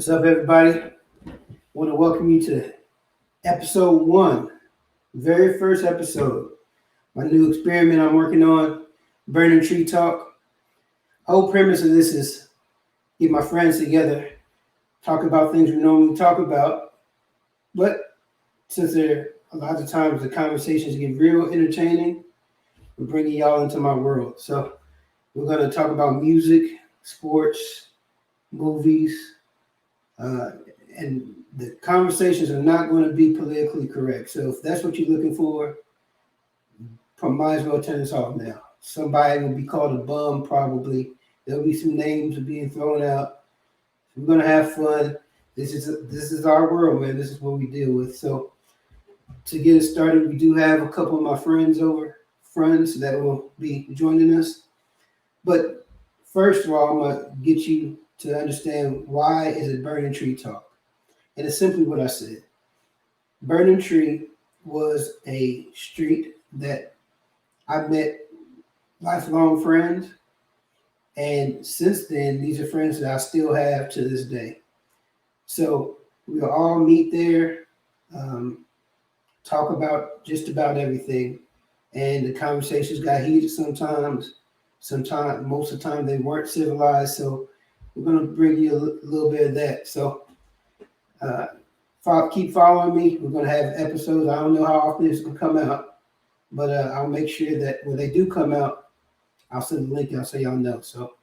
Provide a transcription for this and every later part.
What's up, everybody? I want to welcome you to episode one, very first episode. My new experiment I'm working on, Burning Tree Talk. Whole premise of this is get my friends together, talk about things we normally talk about, but since there a lot of times the conversations get real entertaining, we're bringing y'all into my world. So we're going to talk about music, sports, movies, and the conversations are not going to be politically correct. So if that's what you're looking for, might as well turn this off now. Somebody will be called a bum, probably. There'll be some names being thrown out. We're going to have fun. This is our world, man. This is what we deal with. So to get us started, we do have a couple of my friends that will be joining us. But first of all, I'm going to get you to understand why is it Burning Tree Talk. And it's simply what I said. Burning Tree was a street that I met lifelong friends. And since then, these are friends that I still have to this day. So we'll all meet there, talk about just about everything. And the conversations got heated sometimes. Most of the time, they weren't civilized. So we're going to bring you a little bit of that. So keep following me. We're going to have episodes. I don't know how often it's going to come out, but I'll make sure that when they do come out, I'll send the link out so y'all know. So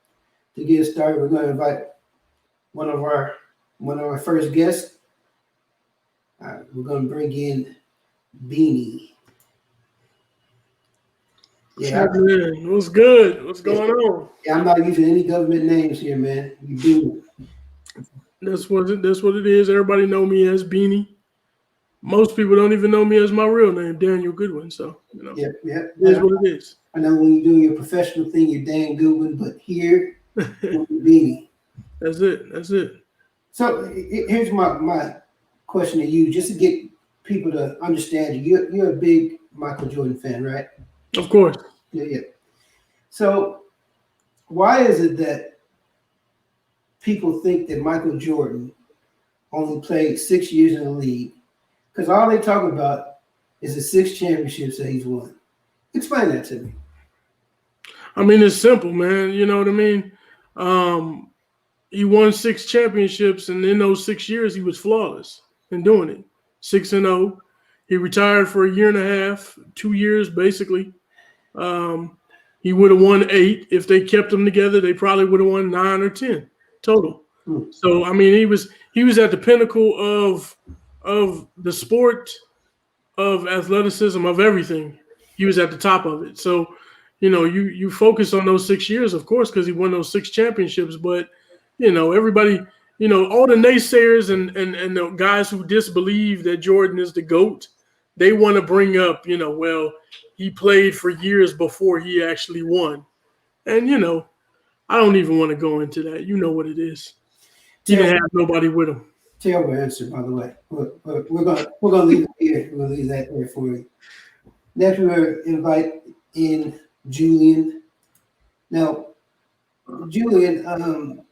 to get started, we're going to invite one of our first guests. We're going to bring in Beanie. Yeah, man. What's good? What's going on? Yeah, I'm not using any government names here, man. You do. That's what it is. Everybody know me as Beanie. Most people don't even know me as my real name, Daniel Goodwin. So Yeah. It is what it is. I know when you're doing your professional thing, you're Dan Goodwin, but here, Beanie. That's it. So here's my question to you, just to get people to understand you. You're a big Michael Jordan fan, right? Of course. Yeah. So why is it that people think that Michael Jordan only played 6 years in the league? Because all they talk about is the 6 championships that he's won. Explain that to me. I mean, it's simple, man. You know what I mean? He won 6 championships, and in those 6 years, he was flawless in doing it. 6-0. He retired for a year and a half, 2 years basically. He would have won 8 if they kept them together. They probably would have won 9 or 10 total. So I mean, he was at the pinnacle of the sport, of athleticism, of everything. He was at the top of it. So you focus on those 6 years, of course, because he won those 6 championships. But everybody, all the naysayers and the guys who disbelieve that Jordan is the GOAT, they want to bring up, well, he played for years before he actually won. And, I don't even want to go into that. You know what it is. He didn't have nobody with him. Terrible answer, by the way. We're gonna leave it here. We're gonna leave that there for you. Next, we're invite in Julian. Now, Julian,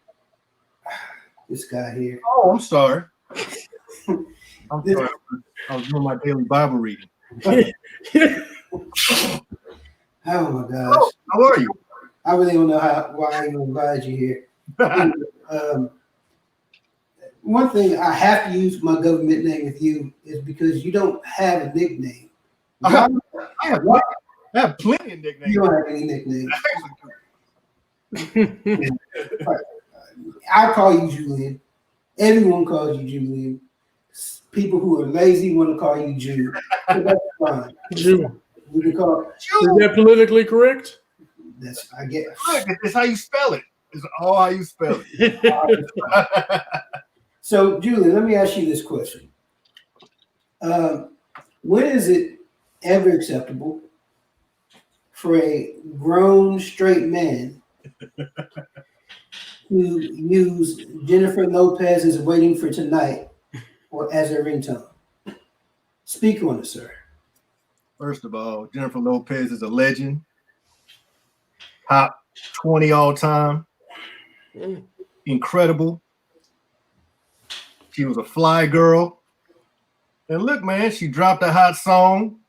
this guy here. Oh, I'm sorry. I'm sorry. I was doing my daily Bible reading. Oh my gosh. Oh, how are you? I really don't know why I even invited you here. One thing I have to use my government name with you is because you don't have a nickname. I have plenty of nicknames. You don't have any nicknames. I call you Julian. Everyone calls you Julian. People who are lazy want to call you Jew. So that's fine. Jew. We can call Is that politically correct? I guess. Look, it's how you spell it. It's all how you spell it. So, Julian, let me ask you this question. When is it ever acceptable for a grown straight man to use Jennifer Lopez is Waiting for Tonight or as a ringtone? Speak on it, sir. First of all, Jennifer Lopez is a legend. Top 20 all time. Incredible. She was a fly girl. And look, man, she dropped a hot song.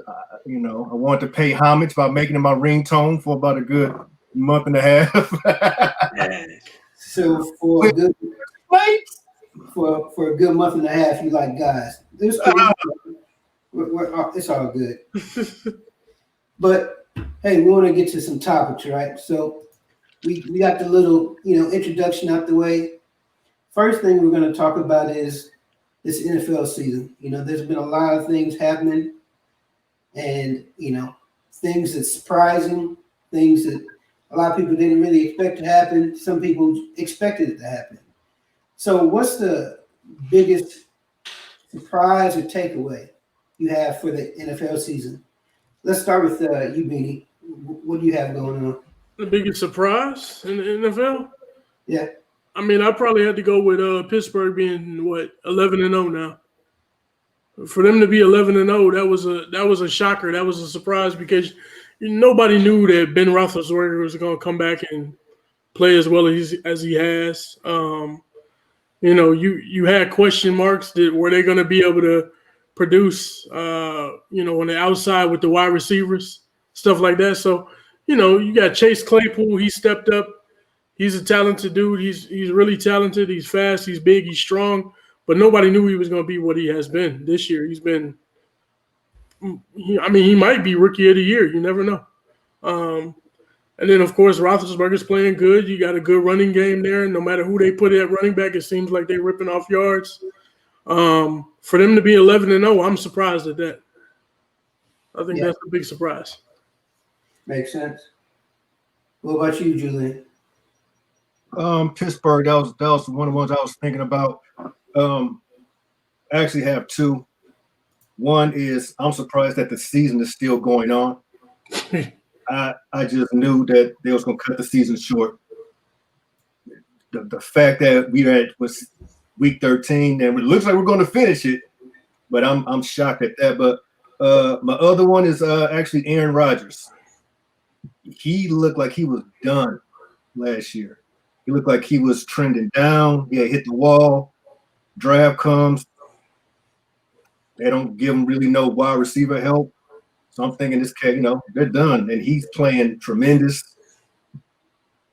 I wanted to pay homage by making it my ringtone for about a good month and a half. So for a good month and a half, you like guys. It's all good. But hey, we want to get to some topics, right? So we got the little introduction out the way. First thing we're going to talk about is this NFL season. There's been a lot of things happening, and things that's surprising, things that a lot of people didn't really expect to happen. Some people expected it to happen. So what's the biggest surprise or takeaway you have for the NFL season? Let's start with you, Beanie. What do you have going on? The biggest surprise in the NFL? Yeah. I mean, I probably had to go with Pittsburgh being 11-0 now. For them to be 11-0, that was a shocker. That was a surprise because nobody knew that Ben Roethlisberger was going to come back and play as well as he has. You had question marks that were they going to be able to produce, on the outside with the wide receivers, stuff like that. So, you got Chase Claypool. He stepped up. He's a talented dude. He's really talented. He's fast. He's big. He's strong. But nobody knew he was going to be what he has been this year. He's been he might be rookie of the year. You never know. And then, of course, Roethlisberger's playing good. You got a good running game there. No matter who they put at running back, it seems like they're ripping off yards. For them to be 11-0, I'm surprised at that. I think that's a big surprise. Makes sense. What about you, Julian? Pittsburgh, that was one of the ones I was thinking about. I actually have two. One is I'm surprised that the season is still going on. I just knew that they was going to cut the season short. The fact that was week 13 and it looks like we're going to finish it, but I'm shocked at that. But my other one is actually Aaron Rodgers. He looked like he was done last year. He looked like he was trending down. He had hit the wall. Draft comes. They don't give him really no wide receiver help. So I'm thinking this kid, they're done. And he's playing tremendous.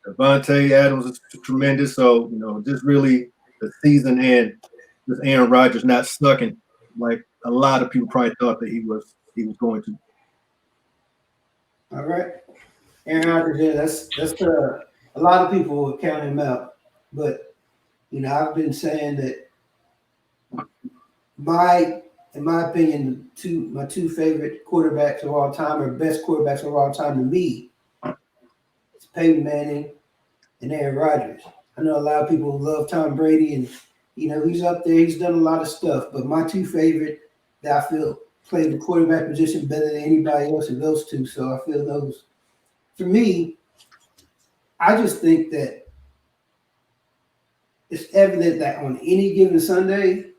Devontae Adams is tremendous. So, just really the season and just Aaron Rodgers not sucking like a lot of people probably thought that he was going to. All right. Aaron Rodgers, that's a lot of people will count him out. But, I've been saying that in my opinion, my two favorite quarterbacks of all time, or best quarterbacks of all time to me, it's Peyton Manning and Aaron Rodgers. I know a lot of people love Tom Brady, and he's up there. He's done a lot of stuff, but my two favorite that I feel play the quarterback position better than anybody else are those two. So I feel those. For me, I just think that it's evident that on any given Sunday,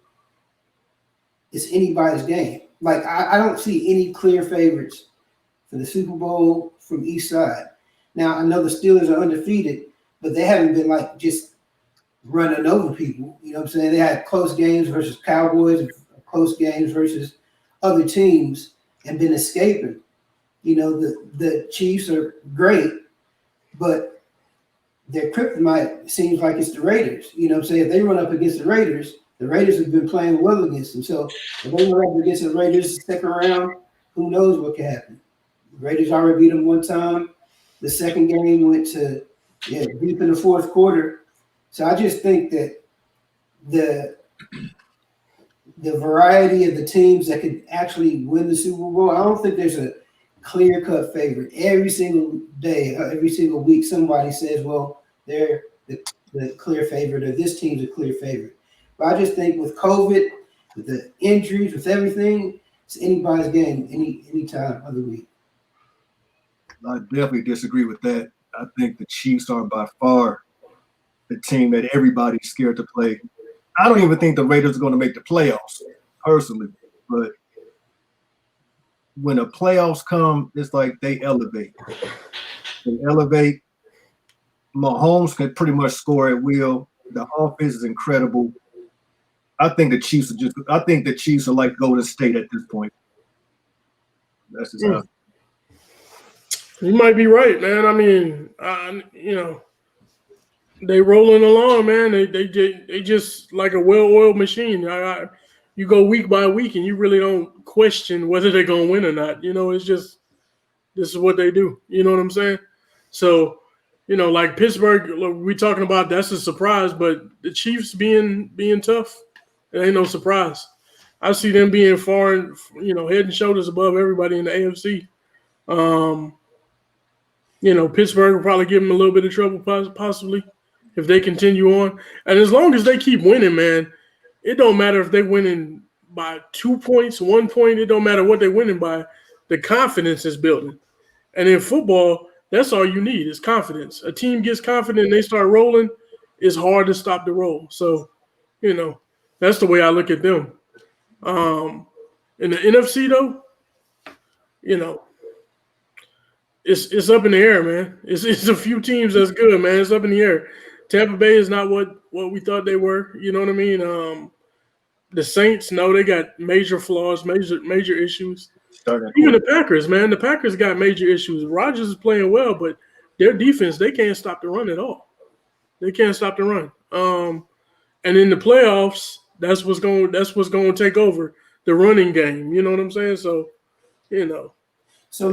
it's anybody's game. Like, I don't see any clear favorites for the Super Bowl from each side. Now, I know the Steelers are undefeated, but they haven't been like just running over people. You know what I'm saying? They had close games versus Cowboys, close games versus other teams, and been escaping. The Chiefs are great, but their kryptonite seems like it's the Raiders. You know what I'm saying? If they run up against the Raiders have been playing well against them. So if they run up against the Raiders second round, who knows what can happen? The Raiders already beat them one time. The second game went to deep in the fourth quarter. So I just think that the variety of the teams that could actually win the Super Bowl, I don't think there's a clear-cut favorite. Every single day, every single week, somebody says, well, they're the clear favorite, or this team's a clear favorite. But I just think with COVID, with the injuries, with everything, it's anybody's game any time of the week. I definitely disagree with that. I think the Chiefs are by far the team that everybody's scared to play. I don't even think the Raiders are going to make the playoffs, personally. But when the playoffs come, it's like they elevate. They elevate. Mahomes can pretty much score at will. The offense is incredible. I think the Chiefs are like Golden State at this point. That's just how. You might be right, man. I mean, they rolling along, man. They just like a well-oiled machine. You go week by week, and you really don't question whether they're gonna win or not. It's just this is what they do. You know what I'm saying? So, like Pittsburgh, look, we talking about that's a surprise, but the Chiefs being tough, it ain't no surprise. I see them being far, head and shoulders above everybody in the AFC. Pittsburgh will probably give them a little bit of trouble, possibly, if they continue on. And as long as they keep winning, man, it don't matter if they're winning by 2 points, 1 point. It don't matter what they're winning by. The confidence is building. And in football, that's all you need is confidence. A team gets confident and they start rolling, it's hard to stop the roll. So, that's the way I look at them. In the NFC, though, it's up in the air, man. It's a few teams that's good, man. It's up in the air. Tampa Bay is not what we thought they were. You know what I mean? The Saints, no, they got major flaws, major issues. Even the Packers, man. The Packers got major issues. Rodgers is playing well, but their defense, they can't stop the run at all. They can't stop the run. And in the playoffs, that's what's going to take over the running game. You know what I'm saying? So, So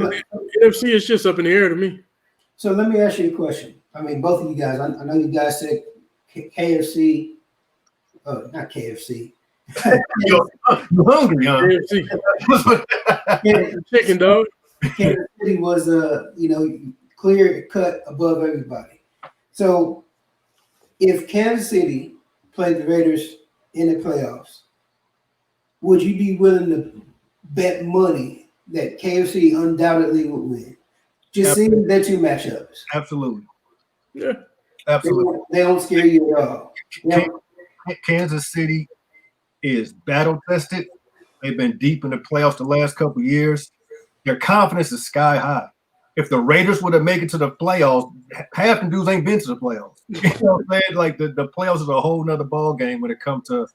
NFC is just up in the air to me. So let me ask you a question. I mean, both of you guys. I know you guys said KFC. Not KFC. You're hungry, huh? KFC. Chicken dog. Kansas City was clear cut above everybody. So if Kansas City played the Raiders in the playoffs, would you be willing to bet money that KFC undoubtedly would win? Just seeing their two matchups. Absolutely. Yeah. Absolutely. They don't scare you at all. Kansas City is battle tested. They've been deep in the playoffs the last couple of years. Their confidence is sky high. If the Raiders would have made it to the playoffs, half the dudes ain't been to the playoffs. You know what I'm saying? Like the playoffs is a whole nother ball game when it comes to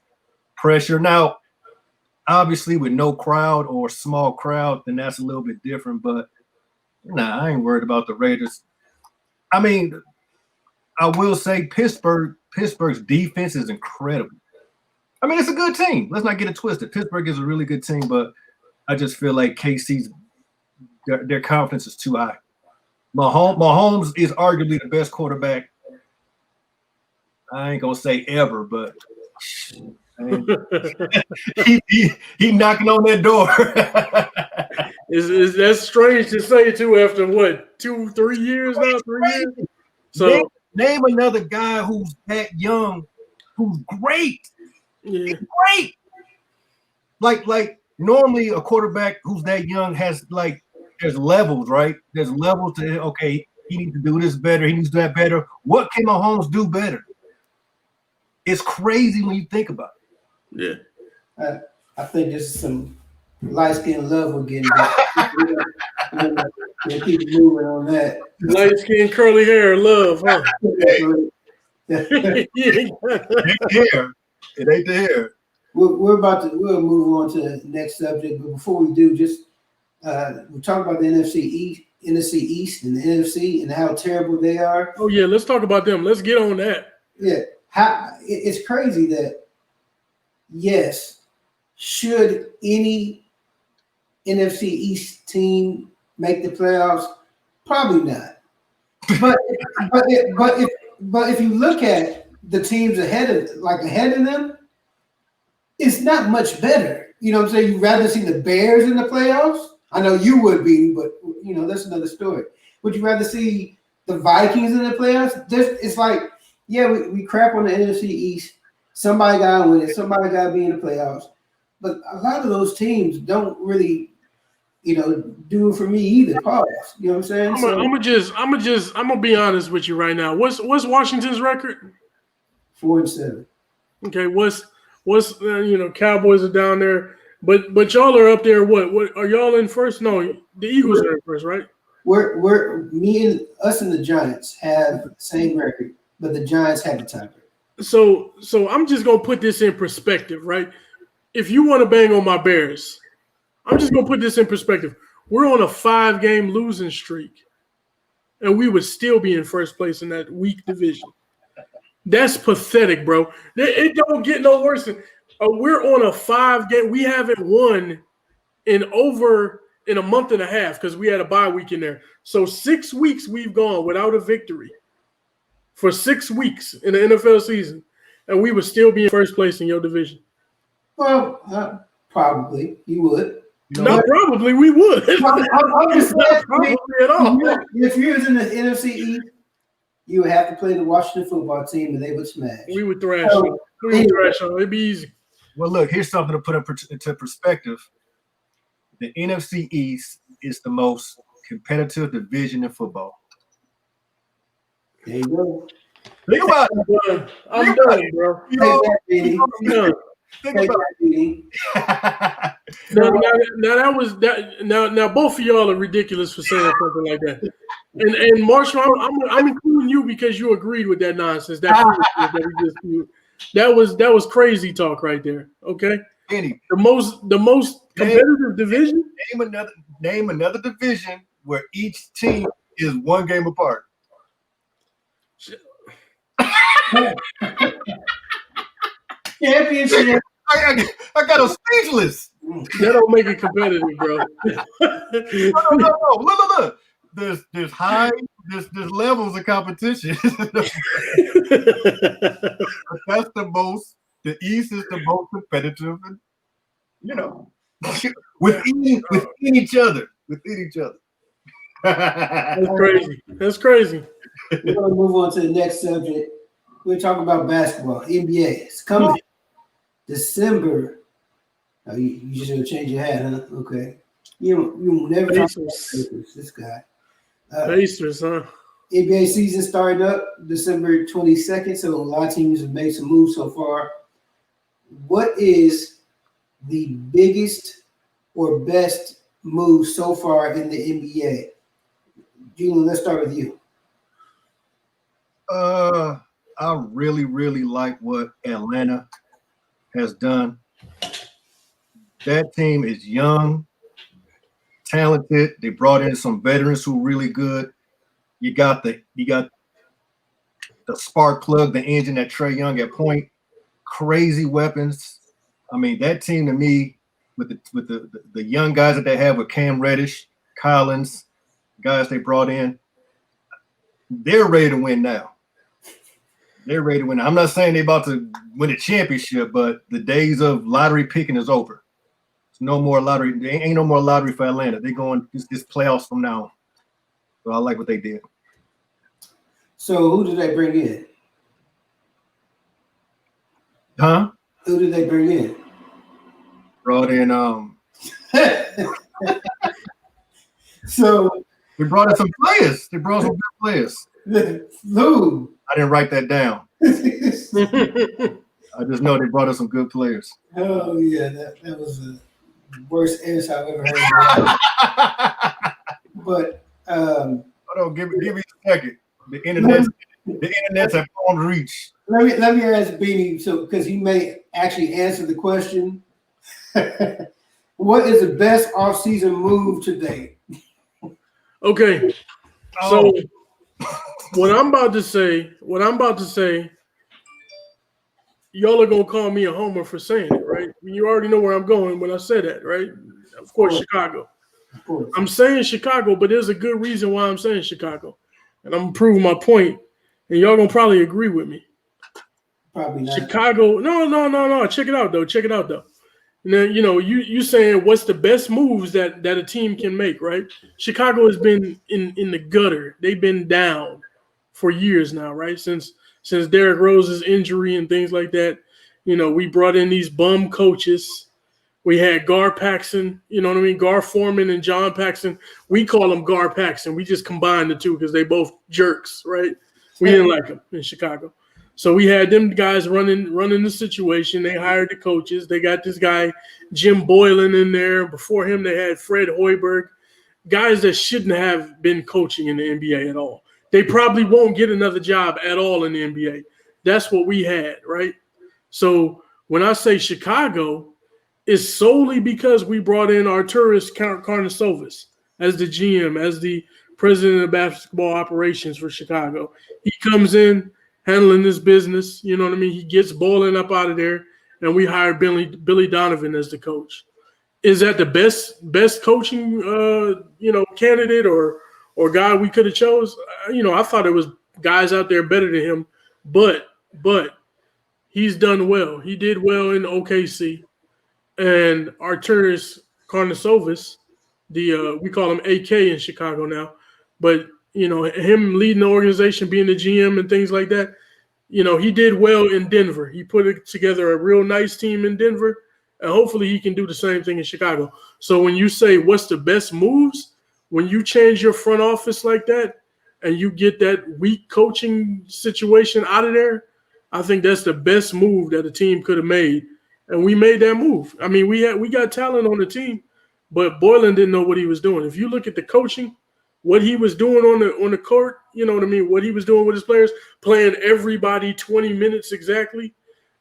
pressure. Now, obviously, with no crowd or small crowd, then that's a little bit different. But I ain't worried about the Raiders. I mean, I will say Pittsburgh's defense is incredible. I mean, it's a good team. Let's not get it twisted. Pittsburgh is a really good team, but I just feel like KC's their confidence is too high. Mahomes is arguably the best quarterback. I ain't gonna say ever, but he knocking on that door. That's strange to say too after what 2-3 years now? 3 years. So name another guy who's that young, who's great. Yeah. Great. Like normally a quarterback who's that young has there's levels, right? There's levels to okay, he needs to do this better, he needs to do that better. What can Mahomes do better? It's crazy when you think about it. Yeah. I think this is some light-skinned love we're getting. We'll keep moving on that. Light-skinned, curly hair, love, huh? It ain't here. It ain't there. We'll move on to the next subject, but before we do, just we're talking about the NFC East and the NFC and how terrible they are. Oh yeah, let's talk about them. Let's get on that. Yeah, it's crazy that yes, should any NFC East team make the playoffs? Probably not. But if you look at the teams ahead of them, it's not much better. You know what I'm saying? You'd rather see the Bears in the playoffs? I know you would be, but that's another story. Would you rather see the Vikings in the playoffs? It's like, yeah, we crap on the NFC East. Somebody got to win it. Somebody got to be in the playoffs. But a lot of those teams don't really, do it for me either. Pause. You know what I'm saying? I'm gonna be honest with you right now. What's Washington's record? 4-7. Okay, what's Cowboys are down there, but y'all are up there. What are y'all in first? No, the Eagles are in first, right? We're us and the Giants have the same record, but the Giants have the tiebreaker. So I'm just gonna put this in perspective, right? If you want to bang on my Bears, I'm just gonna put this in perspective. We're on a 5-game losing streak, and we would still be in first place in that weak division. That's pathetic, bro. It don't get no worse than we're on a 5-game. We haven't won in a month and a half because we had a bye week in there. So 6 weeks we've gone without a victory for 6 weeks in the NFL season, and we would still be in first place in your division. Well, probably you would. Not probably, we would. I'm just Not probably at all. If you was in the NFC East, you would have to play the Washington football team, and they would smash. We would thrash them. We would thrash them. It'd be easy. Well, look, here's something to put into perspective. The NFC East is the most competitive division in football. There you go. Think about it. I'm done, bro. You know, I'm done. think about it. Now that was that. Now both of y'all are ridiculous for saying something like that. And Marshall, I'm including you because you agreed with that nonsense. That was crazy talk right there. Okay. Kenny, The most competitive division. name another division where each team is 1 game apart. Championship. I got them speechless. That don't make it competitive, bro. No. Look. There's high, there's levels of competition. That's the East is the most competitive, and within each other. That's crazy. We're going to move on to the next subject. We're talking about basketball, NBA. It's coming December. Oh, you just going to change your hat, huh? Okay. You never talk about Pacers, this guy. Pacers, huh? NBA season started up December 22nd, so a lot of teams have made some moves so far. What is the biggest or best move so far in the NBA? Julian, let's start with you. I really, really like what Atlanta has done. That team is young, talented. They brought in some veterans who are really good. You got the spark plug, the engine at Trae Young at point. Crazy weapons. I mean, that team to me, with the young guys that they have with Cam Reddish, Collins, guys they brought in, they're ready to win now. They're ready to win. I'm not saying they're about to win a championship, but the days of lottery picking is over. There's no more lottery. There ain't no more lottery for Atlanta. They're going this playoffs from now on. So I like what they did. So who did they bring in? Huh? Who did they bring in? Brought in So they brought in some players. They brought some good players. who? I didn't write that down. I just know they brought in some good players. Oh yeah, that was the worst answer I've ever heard. But Hold on, give me a second. The internet's at arm's reach. let me ask Beanie, so because he may actually answer the question. What is the best offseason move to date? Okay. So what I'm about to say, y'all are gonna call me a homer for saying it, right? You already know where I'm going when I say that, right? Of course, Chicago. Of course. I'm saying Chicago, but there's a good reason why I'm saying Chicago. And I'm proving my point, and y'all gonna probably agree with me. Probably not. Chicago, no. Check it out though. Now, you saying what's the best moves that a team can make, right? Chicago has been in the gutter. They've been down for years now, right? Since Derrick Rose's injury and things like that. We brought in these bum coaches. We had Gar Paxson, Gar Foreman and John Paxson. We call them Gar Paxson. We just combined the two because they both jerks, right? We didn't like them in Chicago. So we had them guys running the situation. They hired the coaches. They got this guy, Jim Boylan, in there. Before him, they had Fred Hoiberg, guys that shouldn't have been coaching in the NBA at all. They probably won't get another job at all in the NBA. That's what we had, right? So when I say Chicago, it's solely because we brought in Arturas Karnisovas as the GM, as the president of basketball operations for Chicago. He comes in handling this business. You know what I mean? He gets Boylen up out of there, and we hired Billy Donovan as the coach. Is that the best coaching candidate or guy we could have chose? I thought it was guys out there better than him, but he's done well. He did well in OKC. And Arturas Karnisovas, we call him AK in Chicago now, but him leading the organization, being the GM and things like that, he did well in Denver. He put together a real nice team in Denver, and hopefully he can do the same thing in Chicago. So when you say what's the best moves, when you change your front office like that and you get that weak coaching situation out of there, I think that's the best move that a team could have made. And we made that move. I mean, we got talent on the team, but Boylen didn't know what he was doing. If you look at the coaching, what he was doing on the court, you know what I mean, what he was doing with his players, playing everybody 20 minutes exactly.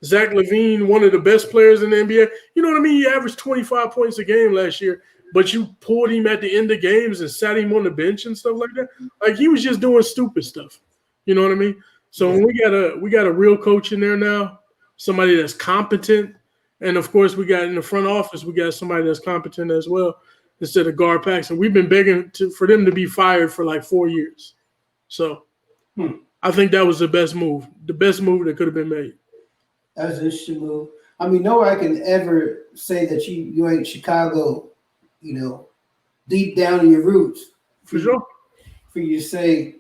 Zach LaVine, one of the best players in the NBA. You know what I mean? He averaged 25 points a game last year, but you pulled him at the end of games and sat him on the bench and stuff like that. Like, he was just doing stupid stuff. You know what I mean? So we got a real coach in there now, somebody that's competent. And, of course, we got in the front office, we got somebody that's competent as well instead of Gar Paxson. We've been begging for them to be fired for like 4 years. So I think that was the best move that could have been made. That was an interesting move. I mean, nobody can ever say that you ain't Chicago, deep down in your roots. For sure. For you to say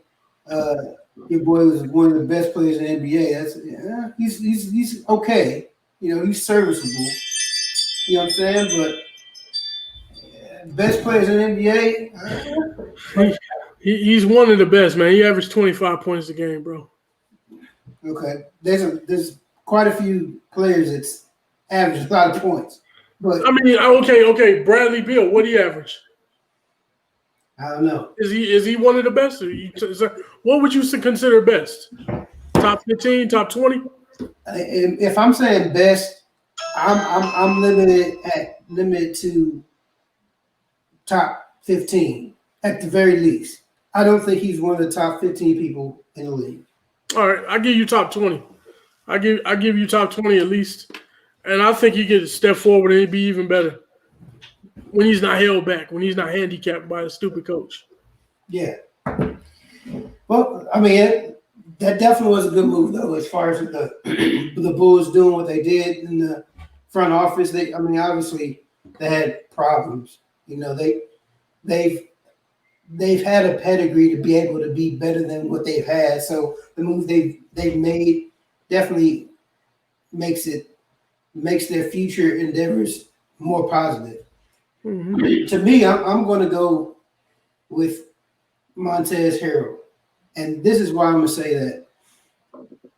your boy was one of the best players in the NBA, he's okay. He's serviceable. You know what I'm saying? But best players in the NBA? He's one of the best, man. He averaged 25 points a game, bro. Okay. There's quite a few players that's average a lot of points. But I mean, okay. Bradley Beal, what do you average? I don't know. Is he one of the best? What would you consider best? Top 15, top 20? If I'm saying best, I'm limited to top 15 at the very least. I don't think he's one of the top 15 people in the league. All right, I give you top 20. I give you top 20 at least, and I think he could step forward and be even better when he's not held back, when he's not handicapped by a stupid coach. Yeah. Well, I mean, that definitely was a good move, though, as far as the Bulls doing what they did in the front office. Obviously they had problems. They've had a pedigree to be able to be better than what they've had. So the move they've made definitely makes their future endeavors more positive. Mm-hmm. To me, I'm going to go with Montrezl Harrell. And this is why I'm going to say that.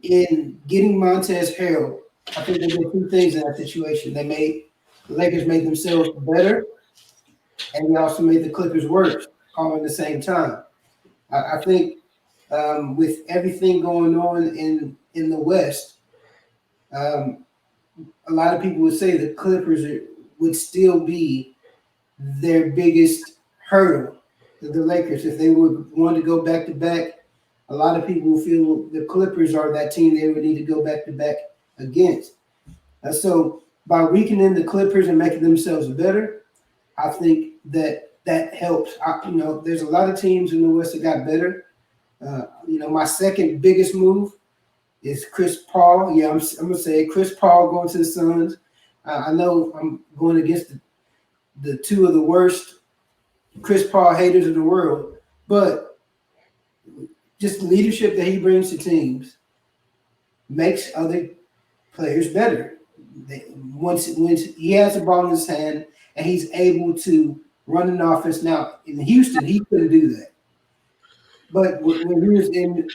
In getting Montrezl Harrell, I think they did two things in that situation. The Lakers made themselves better, and they also made the Clippers worse all at the same time. I think with everything going on in the West, a lot of people would say the Clippers would still be their biggest hurdle to the Lakers. If they would want to go back-to-back, a lot of people feel the Clippers are that team they would need to go back-to-back against. So by weakening the Clippers and making themselves better, I think that helps. There's a lot of teams in the West that got better. My second biggest move is Chris Paul. Yeah, I'm going to say Chris Paul going to the Suns. I know I'm going against the two of the worst Chris Paul haters in the world, but just leadership that he brings to teams makes other players better. Once he has the ball in his hand and he's able to run an offense. Now, in Houston, he couldn't do that. But when he was in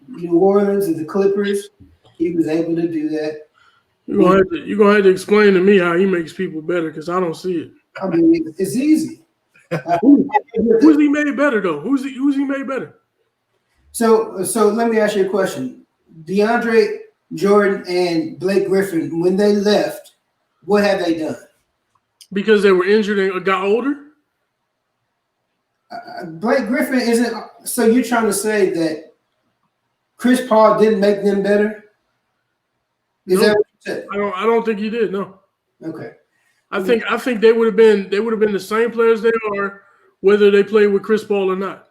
New Orleans and the Clippers, he was able to do that. You're gonna have to explain to me how he makes people better, because I don't see it. I mean, it's easy. Who's he made better though? Who's he made better? So let me ask you a question. DeAndre Jordan and Blake Griffin, when they left, what have they done? Because they were injured and got older? Blake Griffin isn't. So you're trying to say that Chris Paul didn't make them better? Is No, that what you said? I don't think he did. No, Okay. I think they would have been the same players they are, whether they played with Chris Paul or not.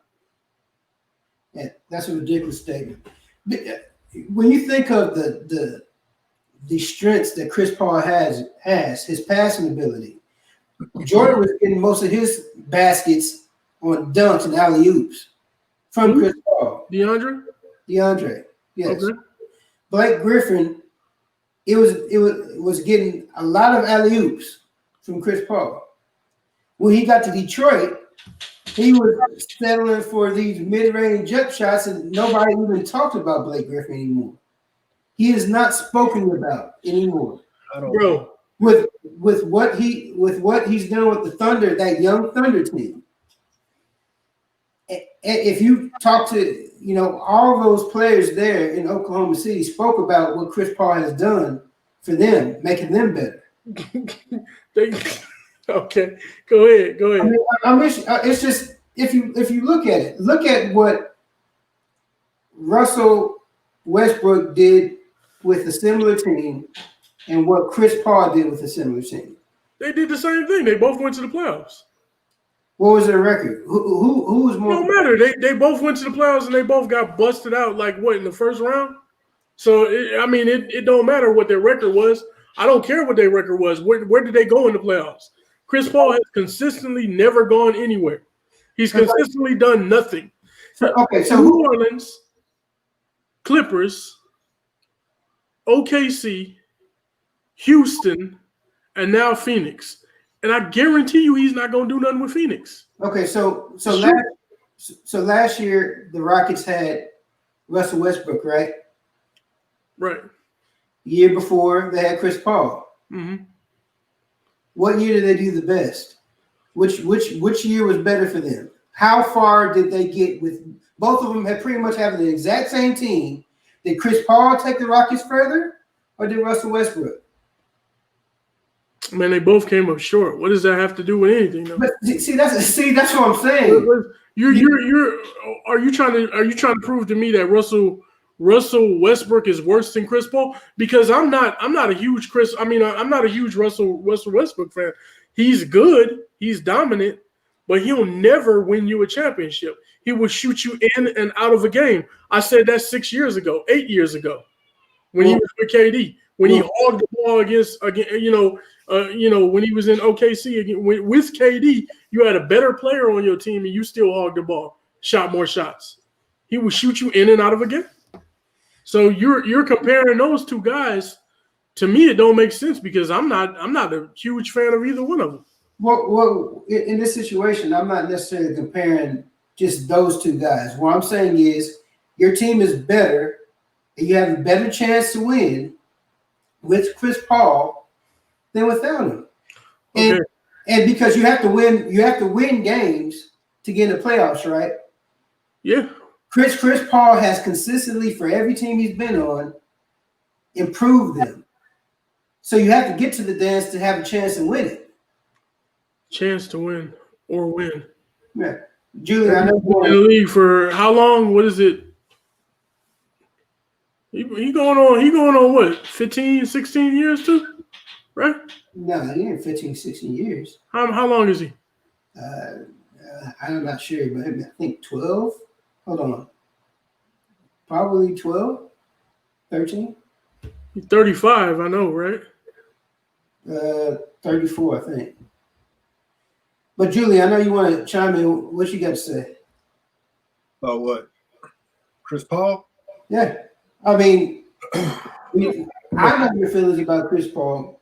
Yeah, that's a ridiculous statement. When you think of the strengths that Chris Paul has his passing ability, Jordan was getting most of his baskets on dunks and alley oops from Chris Paul. DeAndre, yes. Okay. Blake Griffin, it was getting a lot of alley oops from Chris Paul. When he got to Detroit, he was settling for these mid-range jump shots, and nobody even talked about Blake Griffin anymore. He is not spoken about anymore. Bro, With what he's done with the Thunder, that young Thunder team. And if you talk to all those players there in Oklahoma City, spoke about what Chris Paul has done for them, making them better. Okay, go ahead. It's just if you look at what Russell Westbrook did with a similar team and what Chris Paul did with a similar team. They did the same thing. They both went to the playoffs. What was their record? Who was more? No matter. They both went to the playoffs and they both got busted out in the first round. So it don't matter what their record was. I don't care what their record was. Where did they go in the playoffs? Chris Paul has consistently never gone anywhere. He's consistently done nothing. Okay, so New Orleans, Clippers, OKC, Houston, and now Phoenix. And I guarantee you he's not going to do nothing with Phoenix. Okay, so Sure. last year the Rockets had Russell Westbrook, right? Right. Year before they had Chris Paul. Mm-hmm. What year did they do the best? Which year was better for them? How far did they get with both of them? Had pretty much having the exact same team. Did Chris Paul take the Rockets further, or did Russell Westbrook? Man, they both came up short. What does that have to do with anything, though? But see, that's what I'm saying. Are you trying to prove to me that Russell Westbrook is worse than Chris Paul? Because I'm not a huge Russell Westbrook fan. He's good, he's dominant, but he'll never win you a championship. He will shoot you in and out of a game. I said that 8 years ago, when he was with KD, when he hogged the ball against when he was in OKC again with KD, you had a better player on your team and you still hogged the ball, shot more shots. He will shoot you in and out of a game. So you're comparing those two guys. To me, it don't make sense because I'm not a huge fan of either one of them. Well, in this situation, I'm not necessarily comparing just those two guys. What I'm saying is your team is better and you have a better chance to win with Chris Paul than without him. Okay. And because you have to win games to get in the playoffs, right? Yeah. Chris Paul has consistently, for every team he's been on, improved them. So you have to get to the dance to have a chance to win it. Chance to win or win. Yeah. Julie, I know in the league for how long? What is it? He going on what? 15, 16 years too? Right? No, he ain't 15, 16 years. How long is he? I'm not sure, but I think 12. Hold on. Probably 12, 13. He's 35, I know, right? 34, I think. But Julie, I know you want to chime in. What you got to say? About what? Chris Paul? Yeah. I mean, I know your feelings about Chris Paul.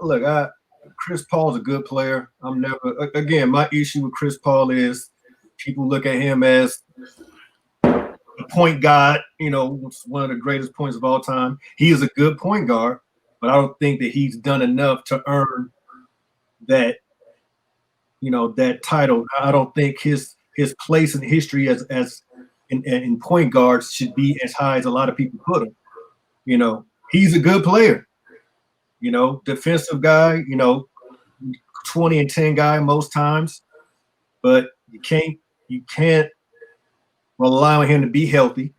Look, Chris Paul's a good player. My issue with Chris Paul is people look at him as a point guard, one of the greatest points of all time. He is a good point guard, but I don't think that he's done enough to earn that, that title. I don't think his place in history as in point guards should be as high as a lot of people put him. he's a good player. Defensive guy, 20 and 10 guy most times, but you can't rely on him to be healthy.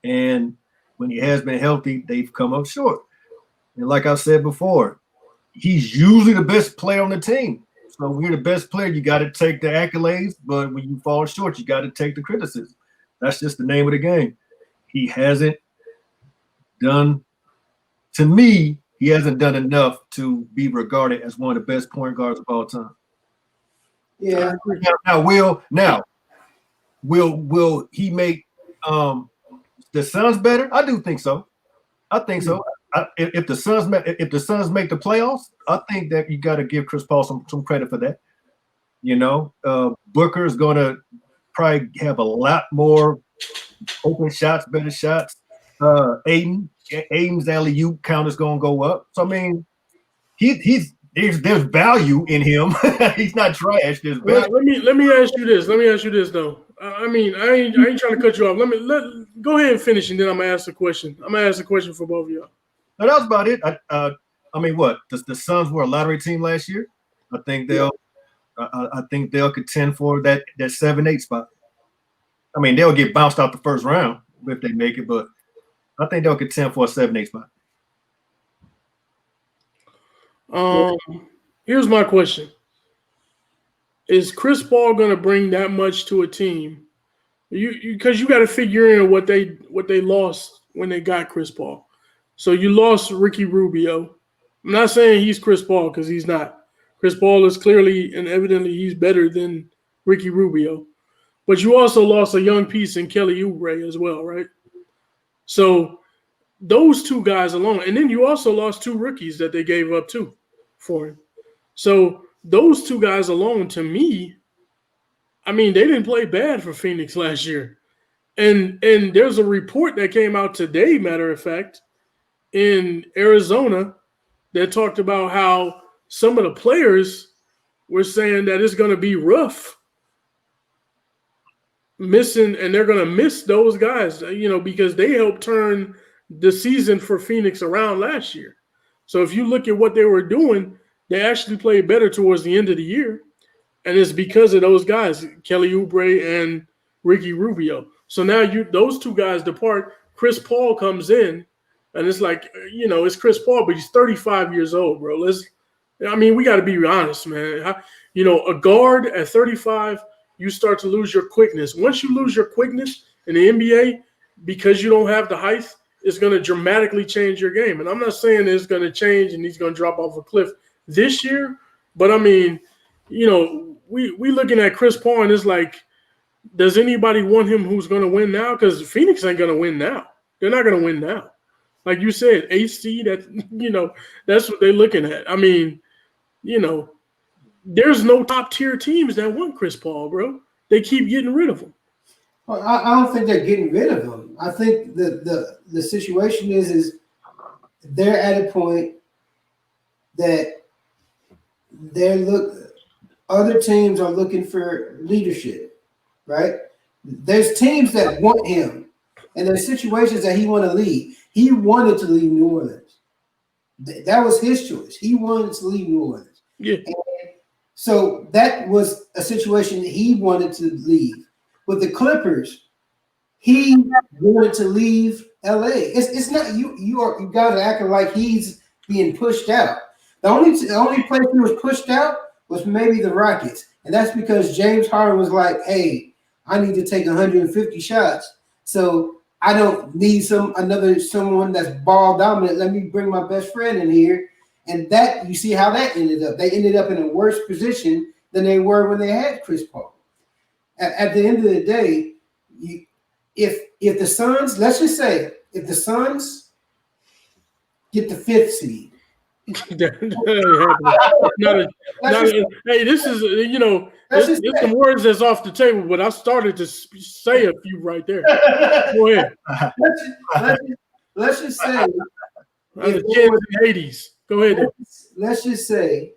And when he has been healthy, they've come up short. And like I said before, he's usually the best player on the team. So when you're the best player, you got to take the accolades, but when you fall short, you got to take the criticism. That's just the name of the game. He hasn't done enough to be regarded as one of the best point guards of all time. Yeah. Now, will he make the Suns better? I do think so. I think so. If the Suns make the playoffs, I think that you got to give Chris Paul some credit for that. Booker is going to probably have a lot more open shots, better shots. Aiden's alley-oop count is going to go up. So I mean, there's value in him. He's not trash. There's value. Let me ask you this. Let me ask you this though. I ain't trying to cut you off. Go ahead and finish, and then I'm gonna ask a question. I'm gonna ask a question for both of y'all. No, that was about it. I mean, what? The Suns were a lottery team last year. I think they'll contend for that 7-8 spot. I mean, they'll get bounced out the first round if they make it, but I think they'll contend for a 7-8 spot. Here's my question. Is Chris Paul going to bring that much to a team? Because you got to figure in what they lost when they got Chris Paul. So you lost Ricky Rubio. I'm not saying he's Chris Paul because he's not. Chris Paul is clearly and evidently he's better than Ricky Rubio. But you also lost a young piece in Kelly Oubre as well, right? So those two guys alone, and then you also lost 2 rookies that they gave up too for him. So those 2 guys alone, to me, I mean, they didn't play bad for Phoenix last year. And there's a report that came out today, matter of fact, in Arizona that talked about how some of the players were saying that it's going to be rough missing, and they're going to miss those guys, because they helped turn the season for Phoenix around last year. So if you look at what they were doing, they actually played better towards the end of the year. And it's because of those guys, Kelly Oubre and Ricky Rubio. So now those 2 guys depart. Chris Paul comes in, and it's like, it's Chris Paul, but he's 35 years old, bro. We got to be honest, man. A guard at 35, you start to lose your quickness. Once you lose your quickness in the NBA, because you don't have the height, it's going to dramatically change your game. And I'm not saying it's going to change and he's going to drop off a cliff this year, but I mean, we looking at Chris Paul and it's like, does anybody want him who's going to win now? Because Phoenix ain't going to win now. They're not going to win now. Like you said, AC, that's what they're looking at. I mean, there's no top tier teams that want Chris Paul, bro. They keep getting rid of him. Well, I don't think they're getting rid of him. I think the situation is they're at a point that other teams are looking for leadership, right? There's teams that want him, and there's situations that he want to lead. He wanted to leave New Orleans. That was his choice. He wanted to leave New Orleans. Yeah. And so that was a situation that he wanted to leave. With the Clippers, he wanted to leave LA. It's not you guys are acting like he's being pushed out. The only place he was pushed out was maybe the Rockets. And that's because James Harden was like, hey, I need to take 150 shots. So I don't need someone that's ball dominant. Let me bring my best friend in here. And that, you see how that ended up. They ended up in a worse position than they were when they had Chris Paul. At the end of the day, if the Suns, let's just say, if the Suns get the 5th seed. Hey, this is, there's some words that's off the table, but I started to say a few right there. Go ahead. Let's just say, the kids in the 80s. Go ahead. Let's just say,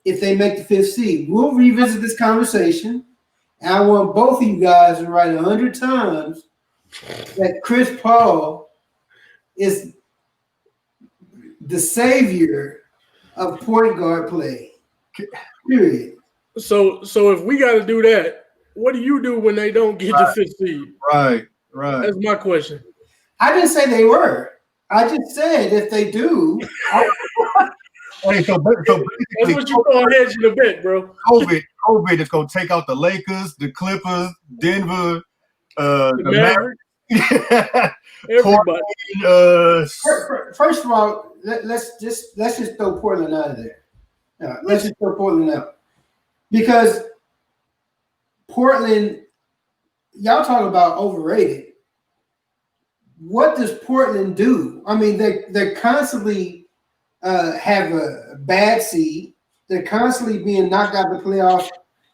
if they make the 5th seed, we'll revisit this conversation. And I want both of you guys to write 100 times that Chris Paul is the savior of point guard play. Period. So if we got to do that, what do you do when they don't get the fifth seed? Right. That's my question. I didn't say they were. I just said if they do. Hey, so That's what you call hedging the bet, bro. COVID is going to take out the Lakers, the Clippers, Denver, The the Mavericks, everybody. First of all, let's just throw Portland out of there. Let's just throw Portland out because Portland, y'all talk about overrated. What does Portland do? I mean, they're constantly have a bad seed. They're constantly being knocked out of the playoffs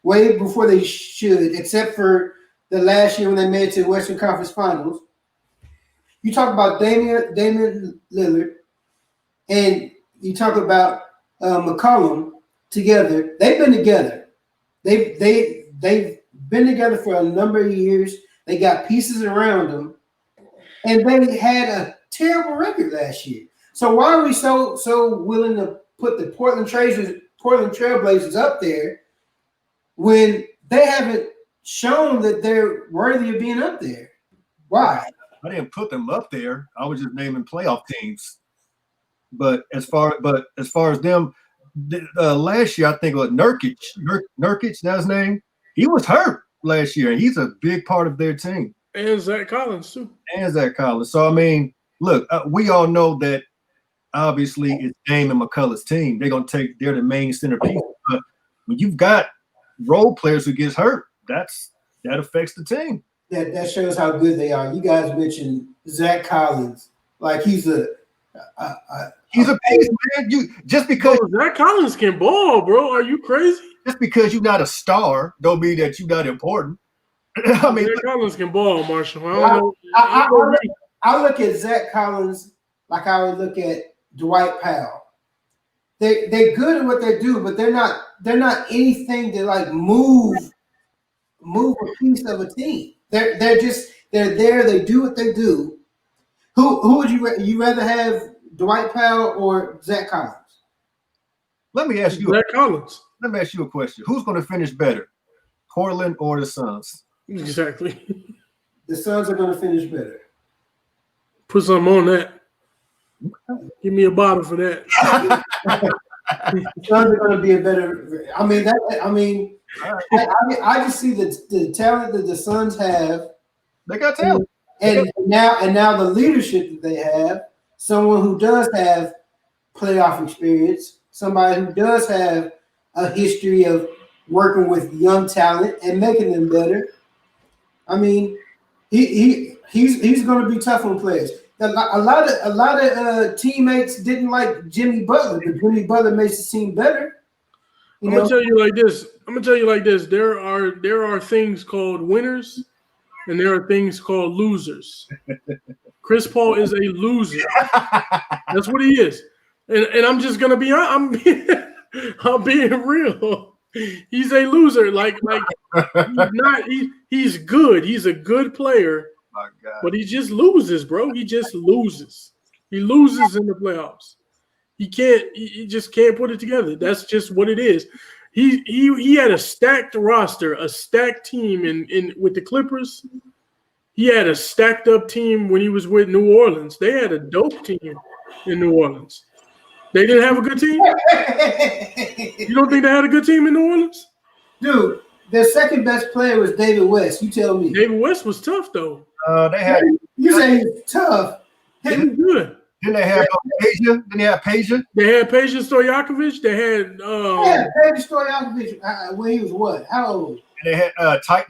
way before they should, except for the last year when they made it to the Western Conference Finals. You talk about Damian Lillard, and you talk about McCollum together. They've been together. They've been together for a number of years. They got pieces around them, and they had a terrible record last year. So why are we so willing to put the Portland Trailblazers up there when they haven't shown that they're worthy of being up there? Why? I didn't put them up there. I was just naming playoff teams. But as far as them, last year I think it was Nurkic, that's his name. He was hurt last year, and he's a big part of their team. And Zach Collins too. So I mean, look, we all know that obviously it's Dame and McCullough's team. They're the main centerpiece. But when you've got role players who gets hurt, that affects the team. That shows how good they are. You guys mentioned Zach Collins, like he's a beast, man. Just because Zach Collins can ball, bro. Are you crazy? Just because you're not a star, don't mean that you're not important. I mean, Zach Collins can ball, Marshall. I don't know. I look at Zach Collins like I would look at Dwight Powell. They're good at what they do, but they're not anything to like move a piece of a team. They're there. They do what they do. Who would you rather have, Dwight Powell or Zach Collins? Let me ask you a question. Who's going to finish better, Portland or the Suns? Exactly. The Suns are going to finish better. Put something on that. Give me a bottle for that. The Suns are going to be a better. I just see the talent that the Suns have. They got talent, and now the leadership that they have. Someone who does have playoff experience, somebody who does have a history of working with young talent and making them better. I mean, he's going to be tough on players. A lot of teammates didn't like Jimmy Butler, but Jimmy Butler makes the team better. I'm gonna tell you like this. There are things called winners, and there are things called losers. Chris Paul is a loser. That's what he is, and I'm just gonna be. I'm being real. He's a loser. Like he's not. He's good. He's a good player. My God. But he just loses, bro. He just loses. He loses in the playoffs. He just can't put it together. That's just what it is. He had a stacked roster, a stacked team in with the Clippers. He had a stacked up team when he was with New Orleans. They had a dope team in New Orleans. They didn't have a good team? You don't think they had a good team in New Orleans? Dude, their second best player was David West. You tell me. David West was tough, though. They had. You say he's tough. He was good. Didn't they have Peja? Didn't they have Peja? They had Peja Stojakovic. They had Peja Stojakovic when he was what? How old? And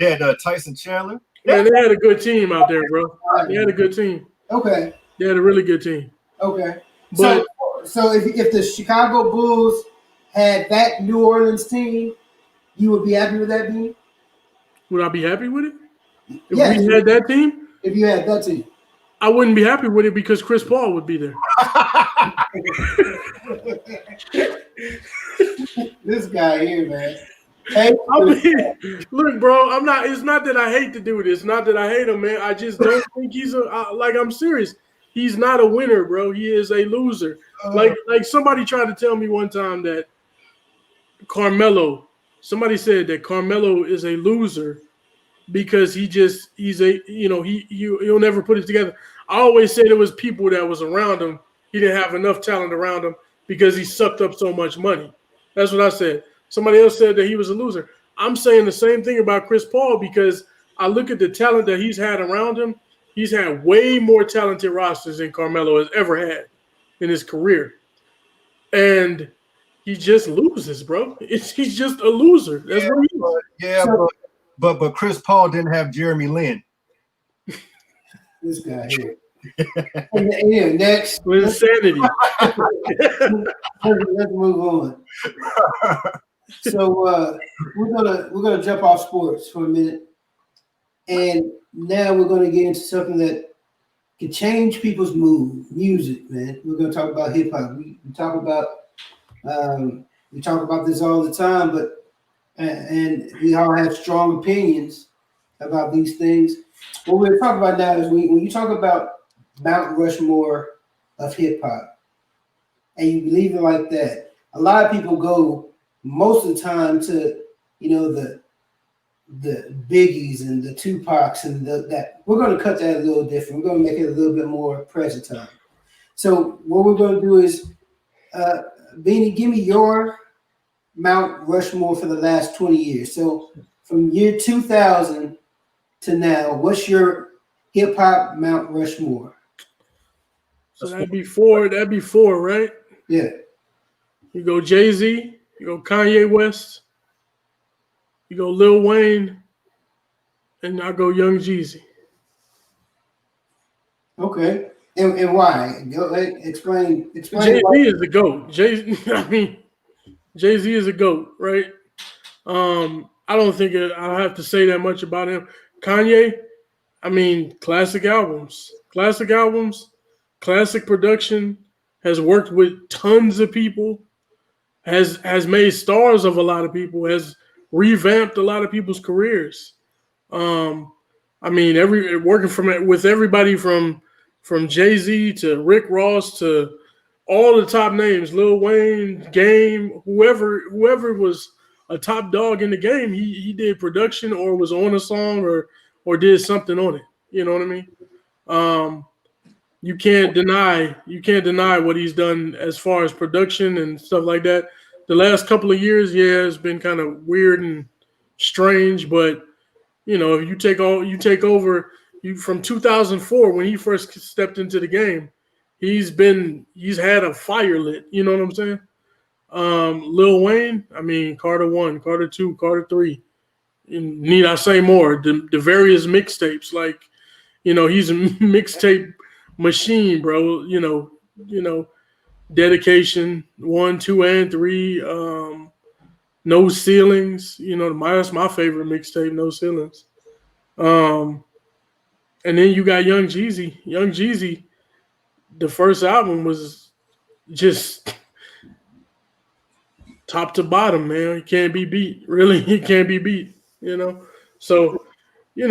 they had Tyson Chandler. Yeah, they had a good team out there, bro. They had a good team. Okay. They had a really good team. Okay. But so if the Chicago Bulls had that New Orleans team, you would be happy with that team? Would I be happy with it? If yes. we had that team? If you had that team. I wouldn't be happy with it because Chris Paul would be there. This guy here, man. Hey, look, bro, I'm not. It's not that I hate to do this. Not that I hate him, man. I just don't think he's I'm serious. He's not a winner, bro. He is a loser. Like somebody tried to tell me one time that somebody said that Carmelo is a loser because he'll never put it together. I always said it was people that was around him. He didn't have enough talent around him because he sucked up so much money. That's what I said. Somebody else said that he was a loser. I'm saying the same thing about Chris Paul because I look at the talent that he's had around him. He's had way more talented rosters than Carmelo has ever had in his career. And he just loses, bro. He's just a loser. That's what he is. Yeah, but Chris Paul didn't have Jeremy Lin. This guy here. Yeah, next. Insanity. Let's move on. So we're gonna jump off sports for a minute, and now we're gonna get into something that can change people's mood. Music, man. We're gonna talk about hip hop. We talk about this all the time, but and we all have strong opinions about these things. What we're talking about now is when you talk about Mount Rushmore of hip hop, and you leave it like that, a lot of people go most of the time to the Biggies and the Tupacs and that. We're going to cut that a little different. We're going to make it a little bit more present time. So what we're going to do is, Beanie, give me your Mount Rushmore for the last 20 years. So from year 2000 to now, what's your hip hop Mount Rushmore? So that'd be four, right? Yeah. You go Jay-Z, you go Kanye West, you go Lil Wayne, and I go Young Jeezy. Okay. And why? Go ahead, explain. Jay-Z why. is the GOAT. Jay-Z is a GOAT, right? I don't think I have to say that much about him. Kanye, classic albums, classic production, has worked with tons of people, has made stars of a lot of people, has revamped a lot of people's careers. Working with everybody from Jay-Z to Rick Ross to all the top names, Lil Wayne, Game, whoever was a top dog in the game, he did production or was on a song or did something on it. You know what I mean? You can't deny what he's done as far as production and stuff like that. The last couple of years, it's been kind of weird and strange, but if you take over from 2004 when he first stepped into the game, he's had a fire lit. You know what I'm saying? Lil Wayne, Carter 1, Carter 2, Carter 3. Need I say more? The various mixtapes, he's a mixtape machine, bro. Dedication 1, 2, and 3. No Ceilings. That's my favorite mixtape. No Ceilings. And then you got Young Jeezy. Young Jeezy, the first album was just top to bottom, man. It can't be beat. Really, it can't be beat. So, and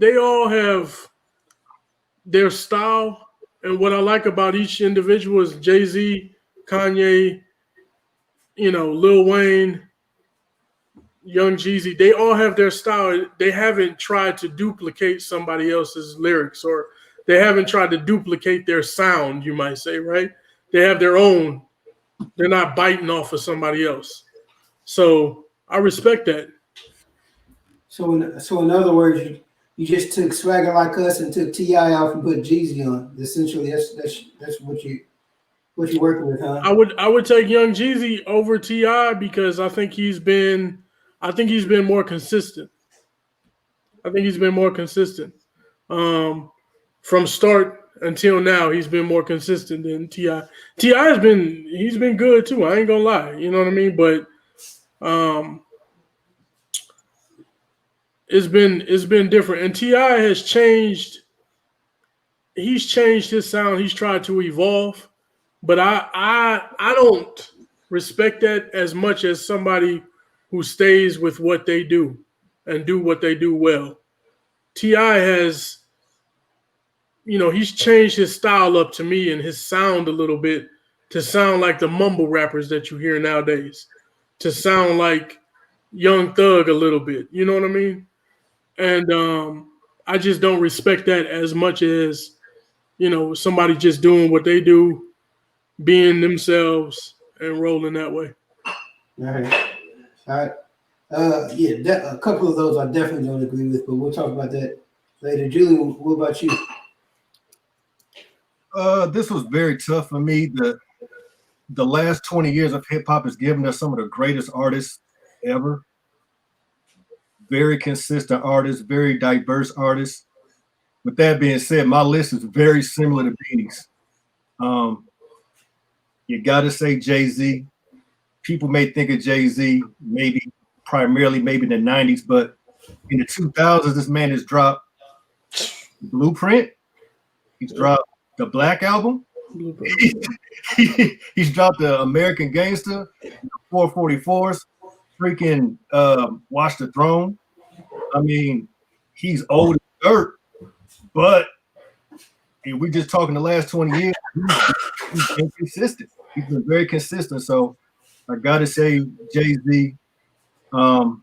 they all have their style. And what I like about each individual is Jay-Z, Kanye, Lil Wayne, Young Jeezy. They all have their style. They haven't tried to duplicate somebody else's lyrics, or they haven't tried to duplicate their sound, you might say, right? They have their own. They're not biting off of somebody else. So I respect that. So in other words, you just took Swagger Like Us and took T.I. off and put Jeezy on. Essentially, that's what you're working with, huh? I would take Young Jeezy over T.I. because I think he's been more consistent. From start until now, he's been more consistent than T.I. T.I. he's been good too. I ain't gonna lie, you know what I mean? But it's been different. And T.I. has changed. He's changed his sound. He's tried to evolve. But I don't respect that as much as somebody who stays with what they do and do what they do well. T.I. has, he's changed his style up to me and his sound a little bit to sound like the mumble rappers that you hear nowadays, to sound like Young Thug a little bit. You know what I mean? And I just don't respect that as much as, somebody just doing what they do, being themselves and rolling that way. All right. All right. A couple of those I definitely don't agree with, but we'll talk about that later. Julian, what about you? This was very tough for me. The last 20 years of hip hop has given us some of the greatest artists ever. Very consistent artists, very diverse artists. With that being said, my list is very similar to Beanie's. You got to say Jay-Z. People may think of Jay-Z primarily in the 90s, but in the 2000s, this man has dropped Blueprint. He's dropped the Black Album. He's dropped the American Gangster, 444s, freaking Watch the Throne. I mean, he's old as dirt, but if we're just talking the last 20 years, he's been consistent. He's been very consistent. So I got to say Jay-Z. I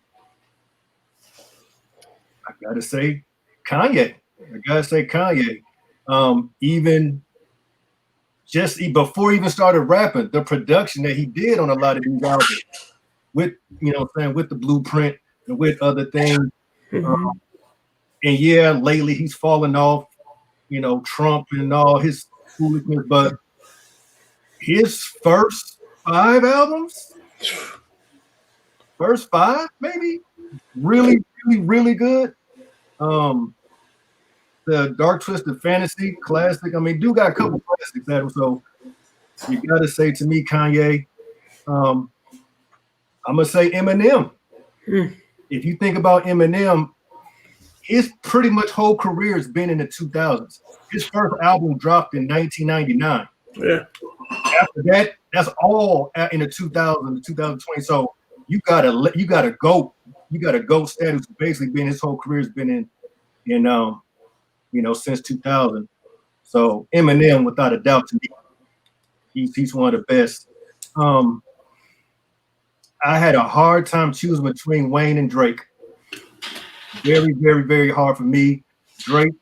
got to say Kanye. Even just before he even started rapping, the production that he did on a lot of these albums with, with the Blueprint and with other things. Mm-hmm. And yeah, lately he's fallen off, Trump and all his foolishness, but his first 5 albums, maybe, really, really, really good. The Dark Twisted Fantasy classic. I mean, dude got a couple classics at him, so you got to say to me, Kanye. I'm gonna say Eminem. If you think about Eminem, his pretty much whole career has been in the 2000s. His first album dropped in 1999. Yeah. After that, that's all in the 2000, 2020. So you got a GOAT status. Basically, been his whole career has been in since 2000. So Eminem, without a doubt, to me, he's one of the best. I had a hard time choosing between Wayne and Drake. Very, very, very hard for me. Drake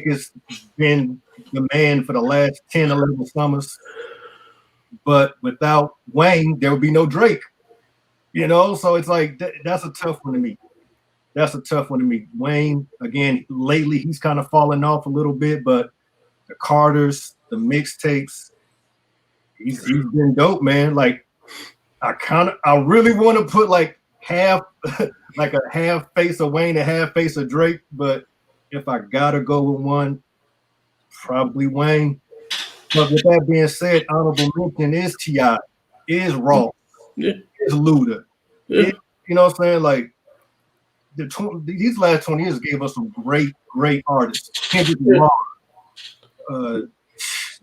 has been the man for the last 10, 11 summers. But without Wayne, there would be no Drake. So it's like that's a tough one to me. Wayne, again, lately he's kind of fallen off a little bit, but the Carters, the mixtapes, he's been dope, man. Like I really want to put like half like a half face of Wayne and half face of Drake, but if I gotta go with one, probably Wayne. But with that being said, honorable mention is T.I., is Ross, is Luda. Yeah. You know what I'm saying? Like these last 20 years gave us some great, great artists. Kendrick Lamar,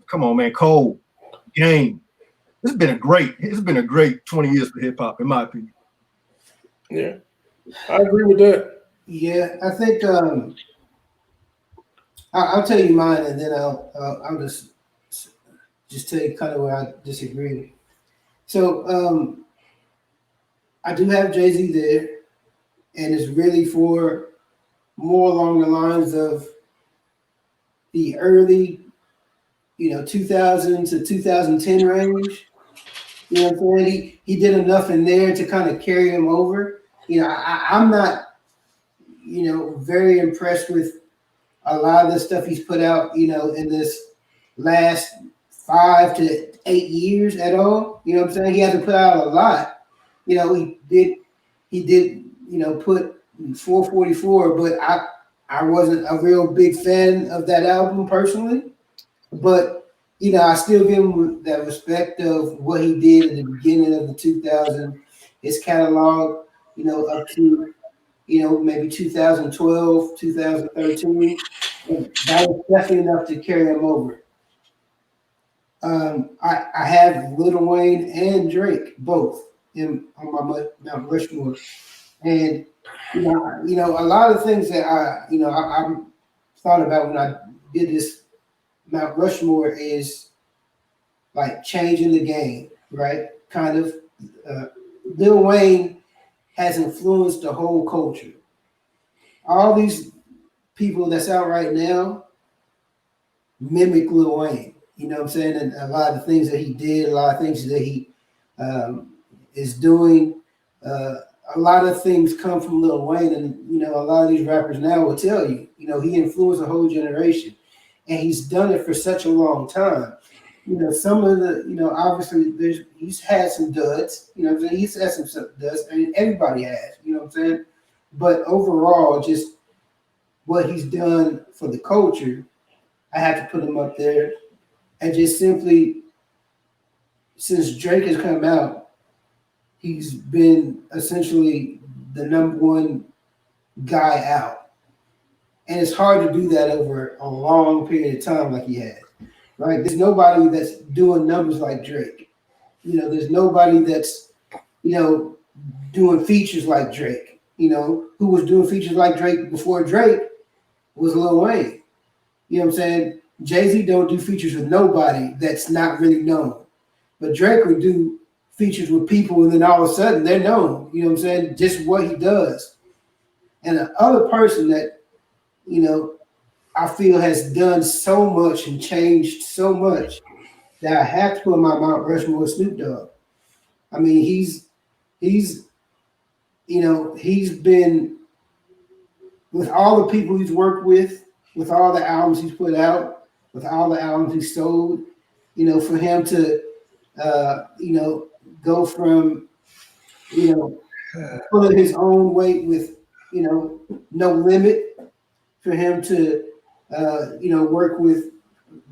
come on, man, Cole, Game. It's been a great 20 years for hip hop, in my opinion. Yeah, I agree with that. Yeah, I think I'll tell you mine, and then I'll just tell you kind of where I disagree. So I do have Jay-Z there, and it's really for more along the lines of the early, 2000 to 2010 range. You know what I'm saying? He did enough in there to kind of carry him over. I'm not, very impressed with a lot of the stuff he's put out, in this last 5 to 8 years at all. You know what I'm saying? He hasn't put out a lot. He did, put 444, but I wasn't a real big fan of that album personally. But I still give him that respect of what he did at the beginning of the 2000s, his catalog, up to, maybe 2012, 2013. That was definitely enough to carry him over. I have Lil Wayne and Drake both on my Mount Rushmore, and a lot of things that I thought about when I did this Mount Rushmore is like changing the game, right? Kind of. Lil Wayne has influenced the whole culture. All these people that's out right now mimic Lil Wayne. You know what I'm saying? And a lot of the things that he did, a lot of things that he is doing, a lot of things come from Lil Wayne. And, you know, a lot of these rappers now will tell you, you know, he influenced a whole generation. And he's done it for such a long time. You know, some of the, you know, obviously he's had some duds, you know what I'm saying? He's had some duds. I mean, everybody has, you know what I'm saying? But overall, just what he's done for the culture, I have to put him up there. And just simply, since Drake has come out, he's been essentially the number one guy out. And it's hard to do that over a long period of time like he has. Right? There's nobody that's doing numbers like Drake. You know, there's nobody that's, you know, doing features like Drake. You know, who was doing features like Drake before Drake was Lil Wayne. You know what I'm saying? Jay-Z don't do features with nobody that's not really known. But Drake would do features with people and then all of a sudden they're known. You know what I'm saying? Just what he does. And the other person that, you know, I feel has done so much and changed so much that I have to put my Mount Rushmore Snoop Dogg. I mean, he's you know, he's been with all the people he's worked with all the albums he's put out, with all the albums he's sold, you know, for him to you know, go from, you know, pulling his own weight with, you know, No Limit, for him to you know, work with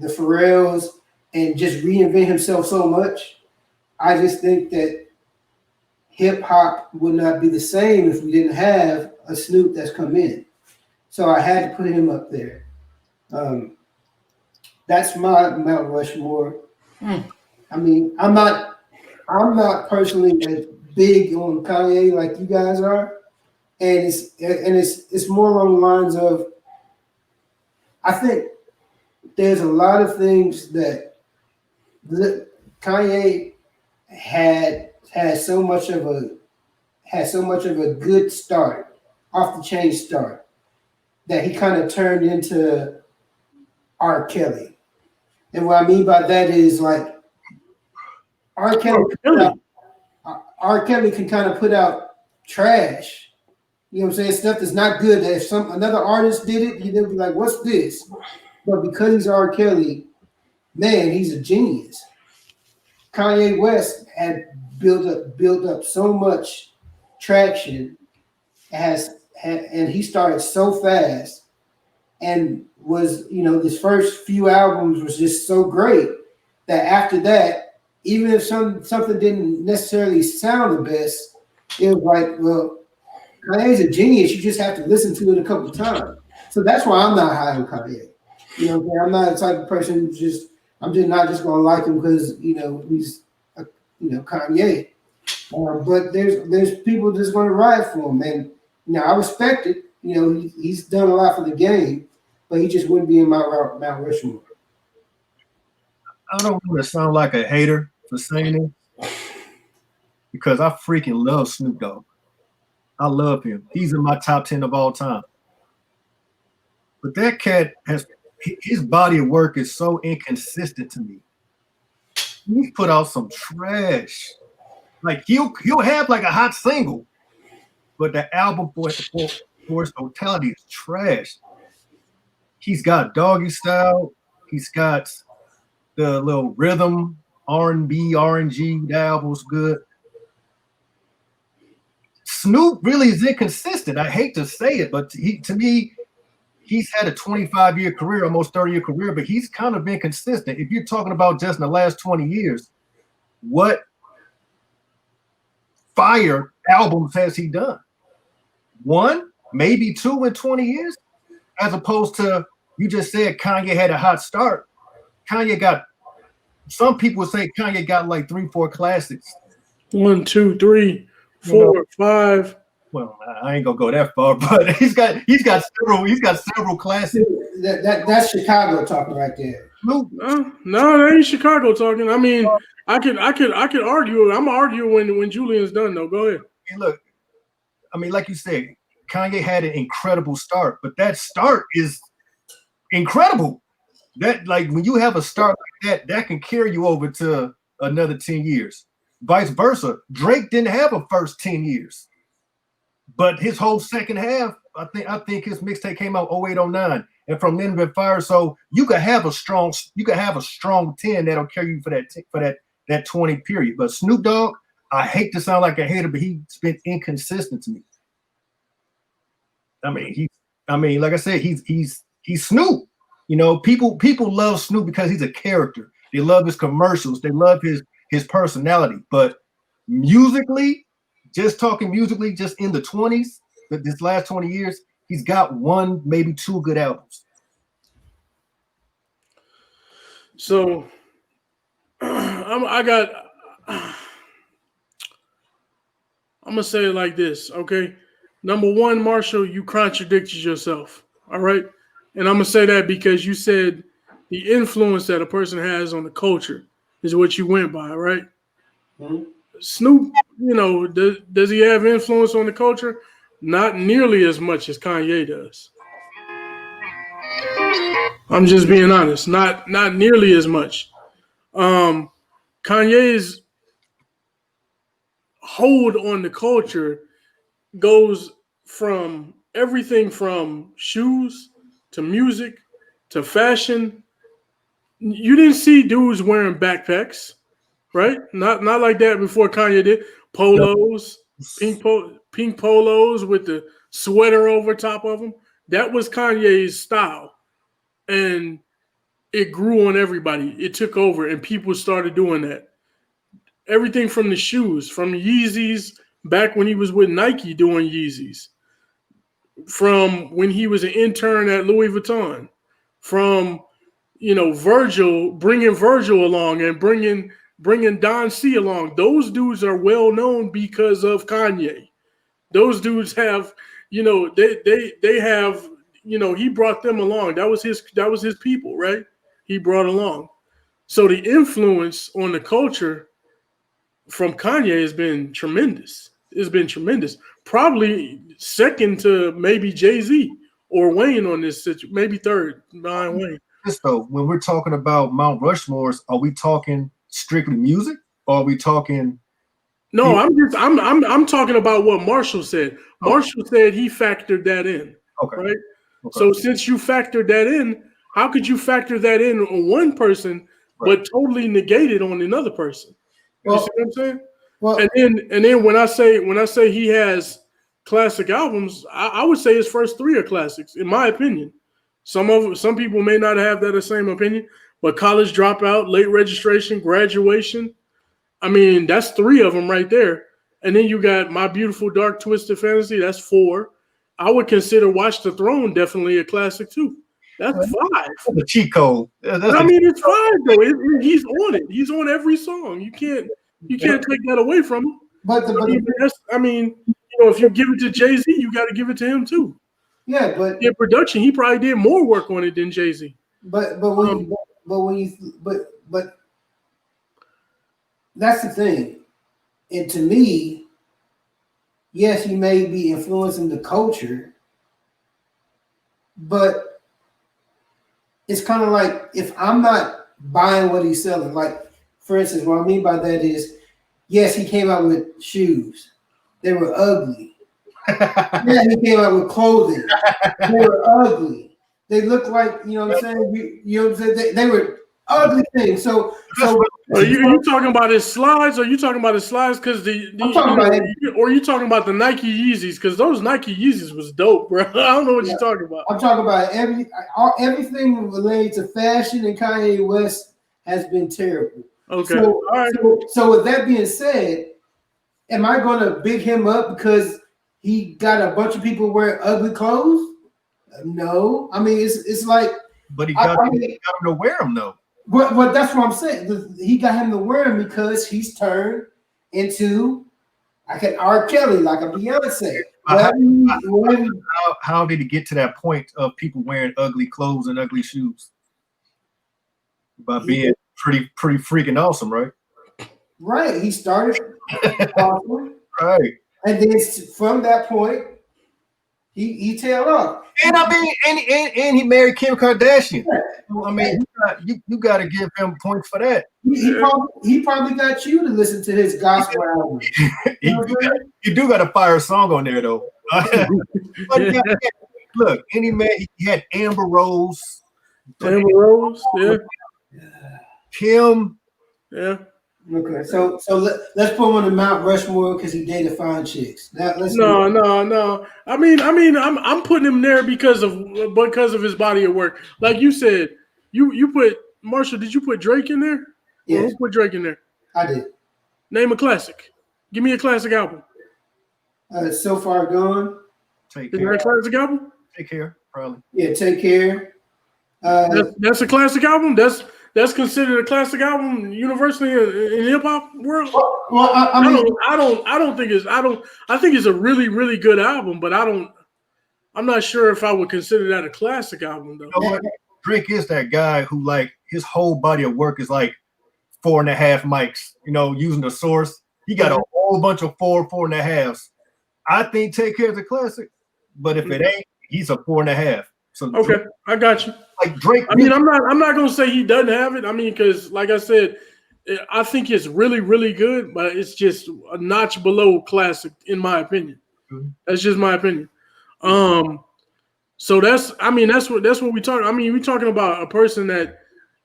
the Pharrells and just reinvent himself so much. I just think that hip hop would not be the same if we didn't have a Snoop that's come in. So I had to put him up there. That's my Mount Rushmore. I mean, I'm not personally as big on Kanye like you guys are, and it's more along the lines of, I think there's a lot of things that Kanye had so much of a good start, off the chain start, that he kind of turned into R. Kelly. And what I mean by that is, like, R. Kelly can kind of put out trash. You know what I'm saying? Stuff that's not good. That if another artist did it, you'd be like, what's this? But because he's R. Kelly, man, he's a genius. Kanye West had built up so much traction, and he started so fast, and was, you know, his first few albums was just so great that after that, even if something didn't necessarily sound the best, it was like, well, Kanye's a genius. You just have to listen to it a couple of times. So that's why I'm not high on Kanye. You know, I'm not the type of person who's I'm just not just gonna like him because, you know, he's you know, Kanye. But there's people just gonna ride for him, and you know, I respect it. You know, he's done a lot for the game, but he just wouldn't be in my Mount Rushmore. I don't want to sound like a hater for saying it, because I freaking love Snoop Dogg. I love him. He's in my top 10 of all time. But that cat his body of work is so inconsistent to me. He's put out some trash. Like he'll have like a hot single, but the album for its totality is trash. He's got Doggy Style. He's got the little rhythm, R&B, RNG. The album's good. Snoop really is inconsistent. I hate to say it, but to me, he's had a 25-year career, almost 30-year career, but he's kind of been consistent. If you're talking about just in the last 20 years, what fire albums has he done? One, maybe two in 20 years, as opposed to, you just said Kanye had a hot start. Kanye got, some people say Kanye got like 3-4 classics. 1, 2, 3, 4, 5. well, I ain't gonna go that far, but he's got several classics. That's Chicago talking right there. No, that ain't Chicago talking. I mean, I could argue. I'm gonna argue when Julian's done though. Go ahead. And look, I mean, like you said, Kanye had an incredible start, but that start is incredible. That, like, when you have a start like that can carry you over to another 10 years. Vice versa. Drake didn't have a first 10 years, but his whole second half, I think his mixtape came out 08, 09, and from then to fire. So you could have a strong 10 that'll carry you for that 20 period. But Snoop Dogg, I hate to sound like a hater, but he's been inconsistent to me. I mean, like I said, he's Snoop. You know, people love Snoop because he's a character. They love his commercials. They love his personality. But musically, just in the 20s, this last 20 years, he's got one, maybe two good albums. So I'm gonna say it like this, okay? Number one, Marshall, you contradicted yourself. All right. And I'm gonna say that because you said the influence that a person has on the culture is what you went by, right? Mm-hmm. Snoop, you know, does he have influence on the culture? Not nearly as much as Kanye does. I'm just being honest. Not nearly as much. Kanye's hold on the culture goes from everything from shoes to music to fashion. You didn't see dudes wearing backpacks, right? Not like that before Kanye did. Polos, pink polos with the sweater over top of them. That was Kanye's style. And it grew on everybody. It took over and people started doing that. Everything from the shoes, from Yeezys, back when he was with Nike doing Yeezys, from when he was an intern at Louis Vuitton, from, you know, bringing Virgil along and bringing Don C along. Those dudes are well known because of Kanye. Those dudes have, you know, they have, you know, he brought them along. That was his people, right? He brought along. So the influence on the culture from Kanye has been tremendous. It's been tremendous. Probably second to maybe Jay-Z or Wayne on this situation. Maybe third behind Wayne. So when we're talking about Mount Rushmores, are we talking strictly music, or are we talking? No, I'm talking about what Marshall said. Marshall said he factored that in. Okay. Right. Okay. So since you factored that in, how could you factor that in on one person, right, but totally negate it on another person? You see what I'm saying? Well, and then when I say he has classic albums, I would say his first three are classics, in my opinion. Some people may not have that same opinion, but College Dropout, Late Registration, Graduation, I mean, that's three of them right there. And then you got My Beautiful Dark Twisted Fantasy, that's four. I would consider Watch the Throne definitely a classic too. That's five. The cheat code. I mean, it's five though. He's on it. He's on every song. You can't take that away from him. I mean, you know, if you give it to Jay-Z, you got to give it to him too. Yeah, but in production, he probably did more work on it than Jay-Z. But that's the thing. And to me, yes, he may be influencing the culture, but it's kind of like, if I'm not buying what he's selling, like, for instance, what I mean by that is, yes, he came out with shoes. They were ugly. Yeah, he came out with clothing. They were ugly. They looked like, you know what I'm saying? You know what I'm saying? They were ugly things. So are you talking about his slides? Or are you talking about his slides because or are you talking about the Nike Yeezys? Because those Nike Yeezys was dope, bro. I don't know what you're talking about. I'm talking about everything related to fashion and Kanye West has been terrible. Okay. So, all right. So with that being said, am I going to big him up because he got a bunch of people wearing ugly clothes? No. I mean, it's like. But he got him to wear them, though. But that's what I'm saying. He got him to wear them because he's turned into like an R. Kelly, like a Beyonce. How did he get to that point of people wearing ugly clothes and ugly shoes? By being pretty freaking awesome, right? Right. He started awesome. Right. And then from that point, he tailed off. And I mean, and he married Kim Kardashian. I mean, you got to give him points for that. He probably got you to listen to his gospel album. You do got to fire a song on there though. But look, any man, he had Amber Rose. Yeah. Kim. Yeah. Okay, so let's put him on the Mount Rushmore because he dated fine chicks. Now let's No. I mean, I'm putting him there because of his body of work. Like you said, you put Marshall. Did you put Drake in there? Yes. Who put Drake in there? I did. Name a classic. Give me a classic album. So Far Gone. Take Is care. that a classic album? Take care, probably. Yeah, Take Care. That's a classic album. That's considered a classic album universally in hip hop world. Well, I don't think it's. I think it's a really, really good album, but I'm not sure if I would consider that a classic album though. You know what? Drake is that guy who like his whole body of work is like 4.5 mics. You know, using the source. He got a whole bunch of 4.5s. I think Take Care is a classic, but if it ain't, he's a 4.5. So okay, I got you. Like Drake. I mean, I'm not gonna say he doesn't have it. I mean, because like I said, I think it's really, really good, but it's just a notch below classic in my opinion. Mm-hmm. That's just my opinion. So that's what we talk. I mean, we're talking about a person that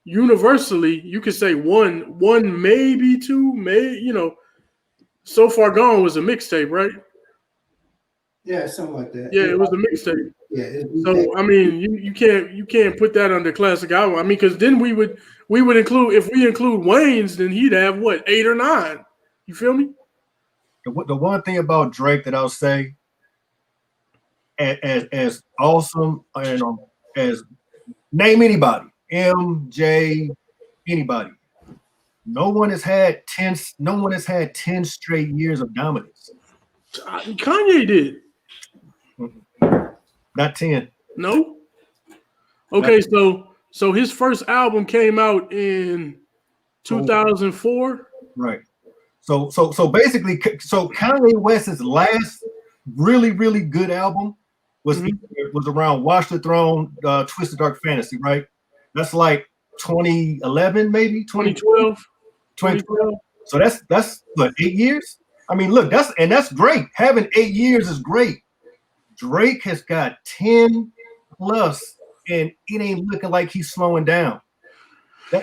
universally you could say one, maybe two, So Far Gone was a mixtape, right? Yeah, something like that. Yeah, it was a mixtape. Yeah. So I mean, you can't put that under classic album. I mean, because then we would include, if we include Wayne's, then he'd have what, 8 or 9. You feel me? The one thing about Drake that I'll say, as awesome and as name anybody, MJ, anybody. No one has had 10 straight years of dominance. Kanye did. Not 10. No. Okay, so his first album came out in 2004. Right. So basically, Kanye West's last really, really good album was around Watch the Throne, Twisted Dark Fantasy, right? That's like 2011, maybe 2012. 2012. So that's what, 8 years? I mean, look, that's great. Having 8 years is great. Drake has got 10 plus, and it ain't looking like he's slowing down. I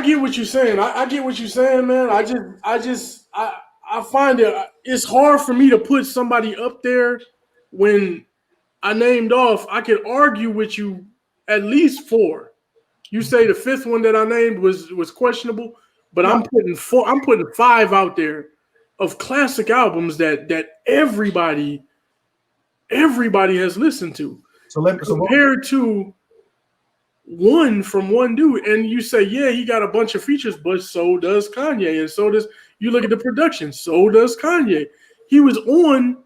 get what you're saying. I get what you're saying, man. I find it's hard for me to put somebody up there when I named off. I could argue with you at least 4. You say the 5th one that I named was questionable, but I'm putting 5 out there of classic albums that everybody has listened to. Compared to one from one dude, and you say, yeah, he got a bunch of features, but so does Kanye, and so does, you look at the production, so does Kanye. He was on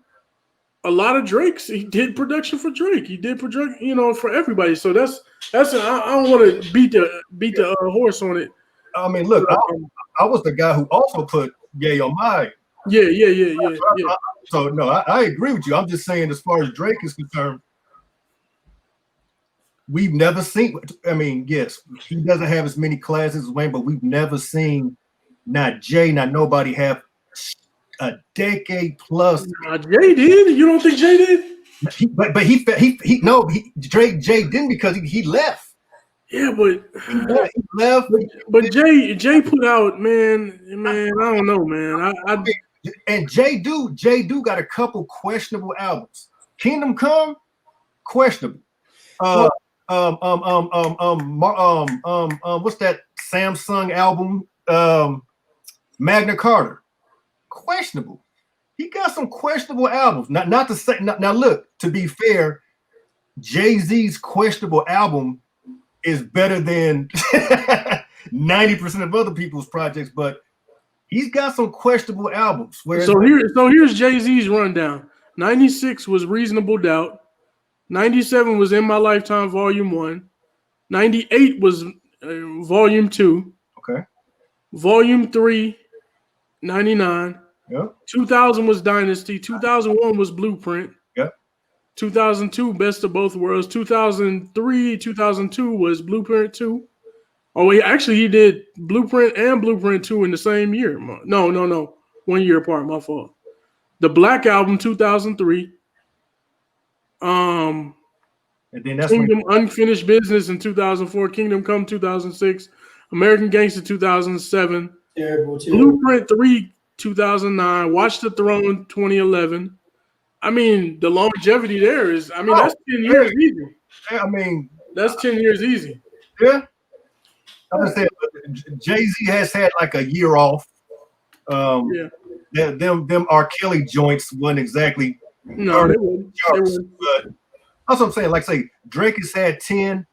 a lot of Drake's. He did production for Drake. He did production, for everybody. So that's I don't want to beat the horse on it. I mean, look, I was the guy who also put Ye on mine. Yeah. So no, I agree with you. I'm just saying, as far as Drake is concerned, we've never seen. I mean, yes, he doesn't have as many classes as Wayne, but we've never seen not Jay, not nobody have a decade plus. Jay did. You don't think Jay did? Drake Jay didn't, because he left. Yeah, but he left. But Jay put out, man. I don't know, man. And Jay do got a couple questionable albums. Kingdom Come, questionable. What's that Samsung album? Magna Carta, questionable. He got some questionable albums. Not to say. Now look, to be fair, Jay-Z's questionable album is better than 90% of other people's projects, but he's got some questionable albums. So here's Jay-Z's rundown. 96 was Reasonable Doubt. 97 was In My Lifetime Volume 1. 98 was Volume 2. Okay. Volume 3, 99. Yep. 2000 was Dynasty. 2001 was Blueprint. Yep. 2002, Best of Both Worlds. 2003, 2002 was Blueprint 2. Oh, he did Blueprint and Blueprint 2 in the same year. No. 1 year apart, my fault. The Black Album, 2003. And then that's Kingdom Unfinished Business in 2004. Kingdom Come 2006. American Gangster 2007. Terrible. Blueprint 3 2009. Watch the Throne 2011. I mean, the longevity there is. I mean, that's 10 years easy. I mean, that's 10 years easy. Yeah. I'm gonna say Jay-Z has had like a year off. Yeah. Them R. Kelly joints weren't exactly. No, they wouldn't. But that's what I'm saying. Like, say Drake has had 10,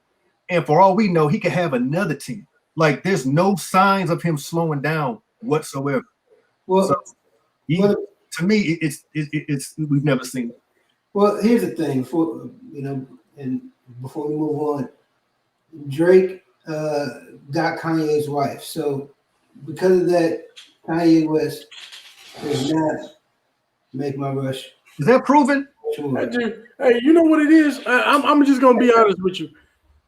and for all we know, he could have another 10. Like, there's no signs of him slowing down whatsoever. Well, to me, it's we've never seen it. Well, here's the thing. And before we move on, Drake got Kanye's wife. So because of that, Kanye West does not make my rush. Is that proven? Sure. Hey, you know what it is? I'm just gonna be honest with you.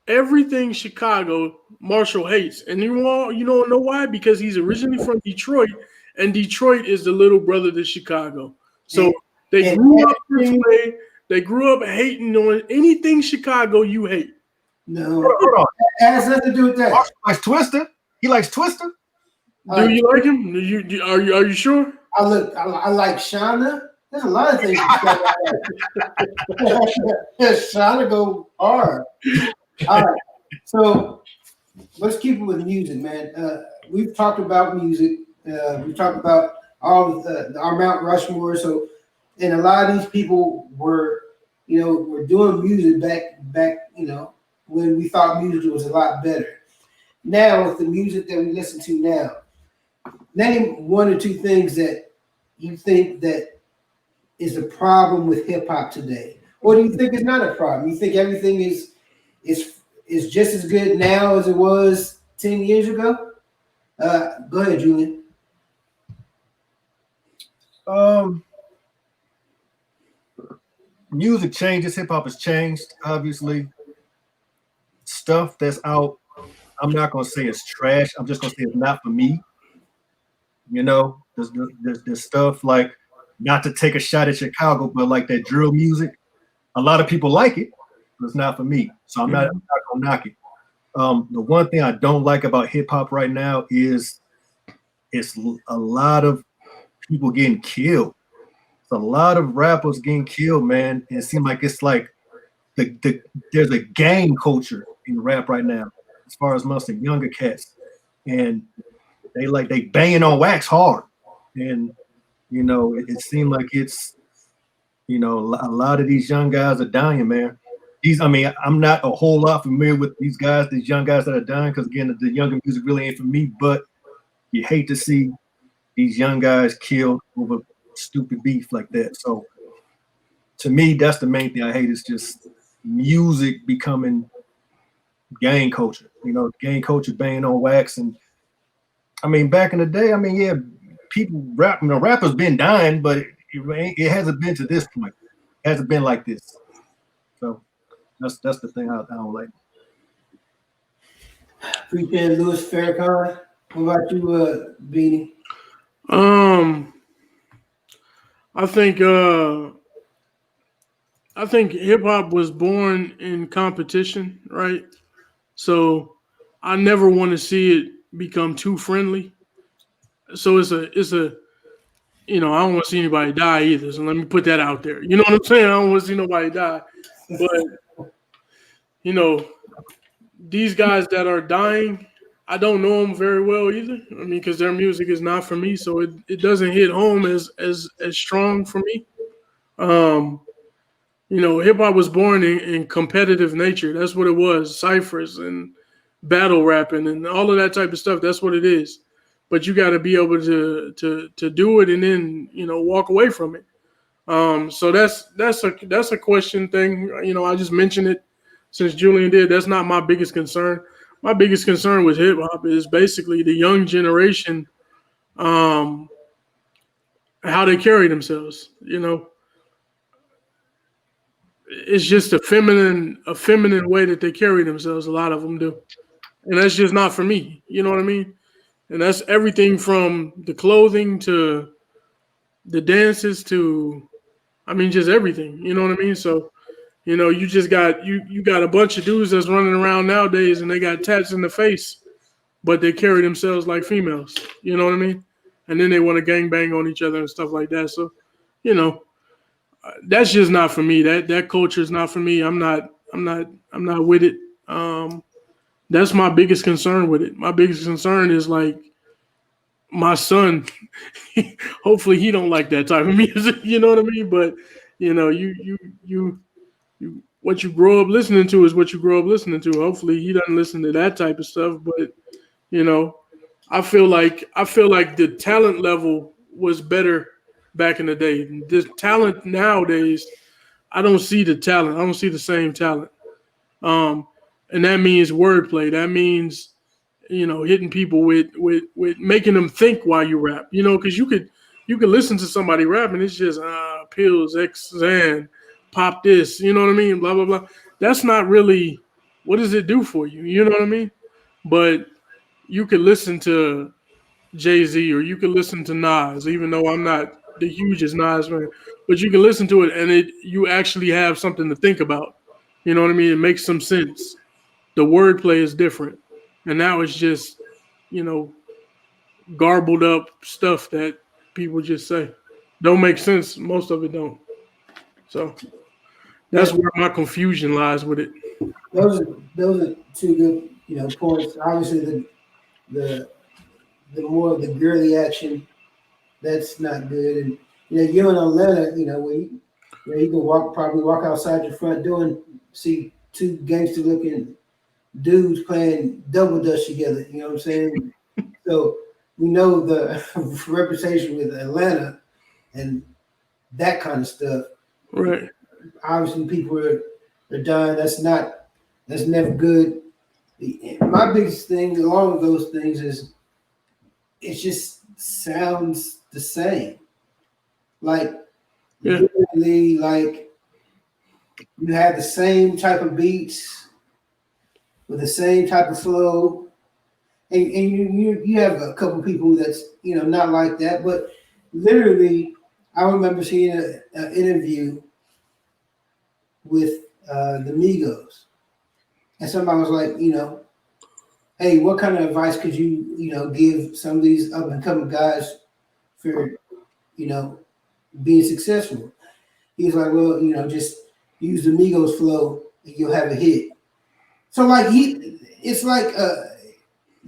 Everything Chicago, Marshall hates, and you don't know why? Because he's originally from Detroit, and Detroit is the little brother to Chicago. So they grew up this way. They grew up hating on anything Chicago you hate. No, hold on. It has nothing to do with that. Marshall likes Twister. He likes Twister. Do you like him? Are you sure? I like Shauna. There's a lot of things. Shauna go hard. All right, so let's keep it with music, man. We've talked about music. We've talked about all of our Mount Rushmore. So, and a lot of these people were doing music back, when we thought music was a lot better. Now, with the music that we listen to now, name one or two things that you think that is a problem with hip hop today, or do you think it's not a problem? You think everything is just as good now as it was 10 years ago? Go ahead, Julian. Music changes. Hip hop has changed. Obviously, stuff that's out. I'm not gonna say it's trash. I'm just gonna say it's not for me. There's stuff like, not to take a shot at Chicago, but like that drill music. A lot of people like it, but it's not for me. So I'm not gonna knock it. The one thing I don't like about hip hop right now is it's a lot of people getting killed. It's a lot of rappers getting killed, man. And it seems like it's like there's a gang culture in rap right now, as far as most of the younger cats, and they banging on wax hard, and it seemed like it's a lot of these young guys are dying, man. I'm not a whole lot familiar with these young guys that are dying, because again, the younger music really ain't for me. But you hate to see these young guys killed over stupid beef like that. So to me, that's the main thing I hate, is just music becoming gang culture. Gang culture, banging on wax. And back in the day, people rappers been dying, but it hasn't been to this point. It hasn't been like this. So that's the thing I don't like. Appreciate Louis Farrakhan. What about you, Beanie? I think hip hop was born in competition, right? So I never want to see it become too friendly. So it's a I don't want to see anybody die either. So let me put that out there. You know what I'm saying? I don't want to see nobody die. But these guys that are dying, I don't know them very well either. Because their music is not for me, so it doesn't hit home as strong for me. Hip hop was born in competitive nature. That's what it was. Ciphers and battle rapping and all of that type of stuff. That's what it is. But you got to be able to do it and then walk away from it. So that's a question thing. You know, I just mentioned it since Julian did. That's not my biggest concern. My biggest concern with hip hop is basically the young generation, how they carry themselves. You know, it's just a feminine way that they carry themselves. A lot of them do, and that's just not for me. You know what I mean? And that's everything from the clothing to the dances to, I mean, just everything. You know what I mean? So, you know, you just got you got a bunch of dudes that's running around nowadays, and they got tats in the face, but they carry themselves like females. You know what I mean? And then they want to gangbang on each other and stuff like that. So, you know, that's just not for me. That culture is not for me. I'm not with it. That's my biggest concern with it. My biggest concern is like my son. Hopefully, he don't like that type of music. You know what I mean? But you know, you what you grow up listening to is what you grow up listening to. Hopefully, he doesn't listen to that type of stuff. But you know, I feel like the talent level was better back in the day. The talent nowadays, I don't see the talent. I don't see the same talent. Um, and that means wordplay. That means, you know, hitting people with making them think while you rap. You know, because you could listen to somebody rap and it's just pills, X, and pop this. You know what I mean? Blah blah blah. That's not really, what does it do for you? You know what I mean? But you could listen to Jay-Z or you could listen to Nas, even though I'm not the hugest Nas fan, but you can listen to it and you actually have something to think about. You know what I mean? It makes some sense. The wordplay is different. And now it's just, you know, garbled up stuff that people just say. Don't make sense. Most of it don't. So that's where my confusion lies with it. Those are two good, you know, points. Obviously, the more of the girly action, that's not good. And you know, you're in Atlanta, you know, where you can probably walk outside your front door and see two gangster looking dudes playing double dutch together. You know what I'm saying? So we know the reputation with Atlanta and that kind of stuff. Right. Obviously, people are dying. That's never good. My biggest thing along with those things is it just sounds the same. Like Yeah. literally, like you have the same type of beats with the same type of flow, and you have a couple people that's, you know, not like that, but literally, I remember seeing an interview with the Migos, and somebody was like, you know, hey, what kind of advice could you, you know, give some of these up and coming guys for, you know, being successful? He's like, well, you know, just use the Migos flow and you'll have a hit. So like it's like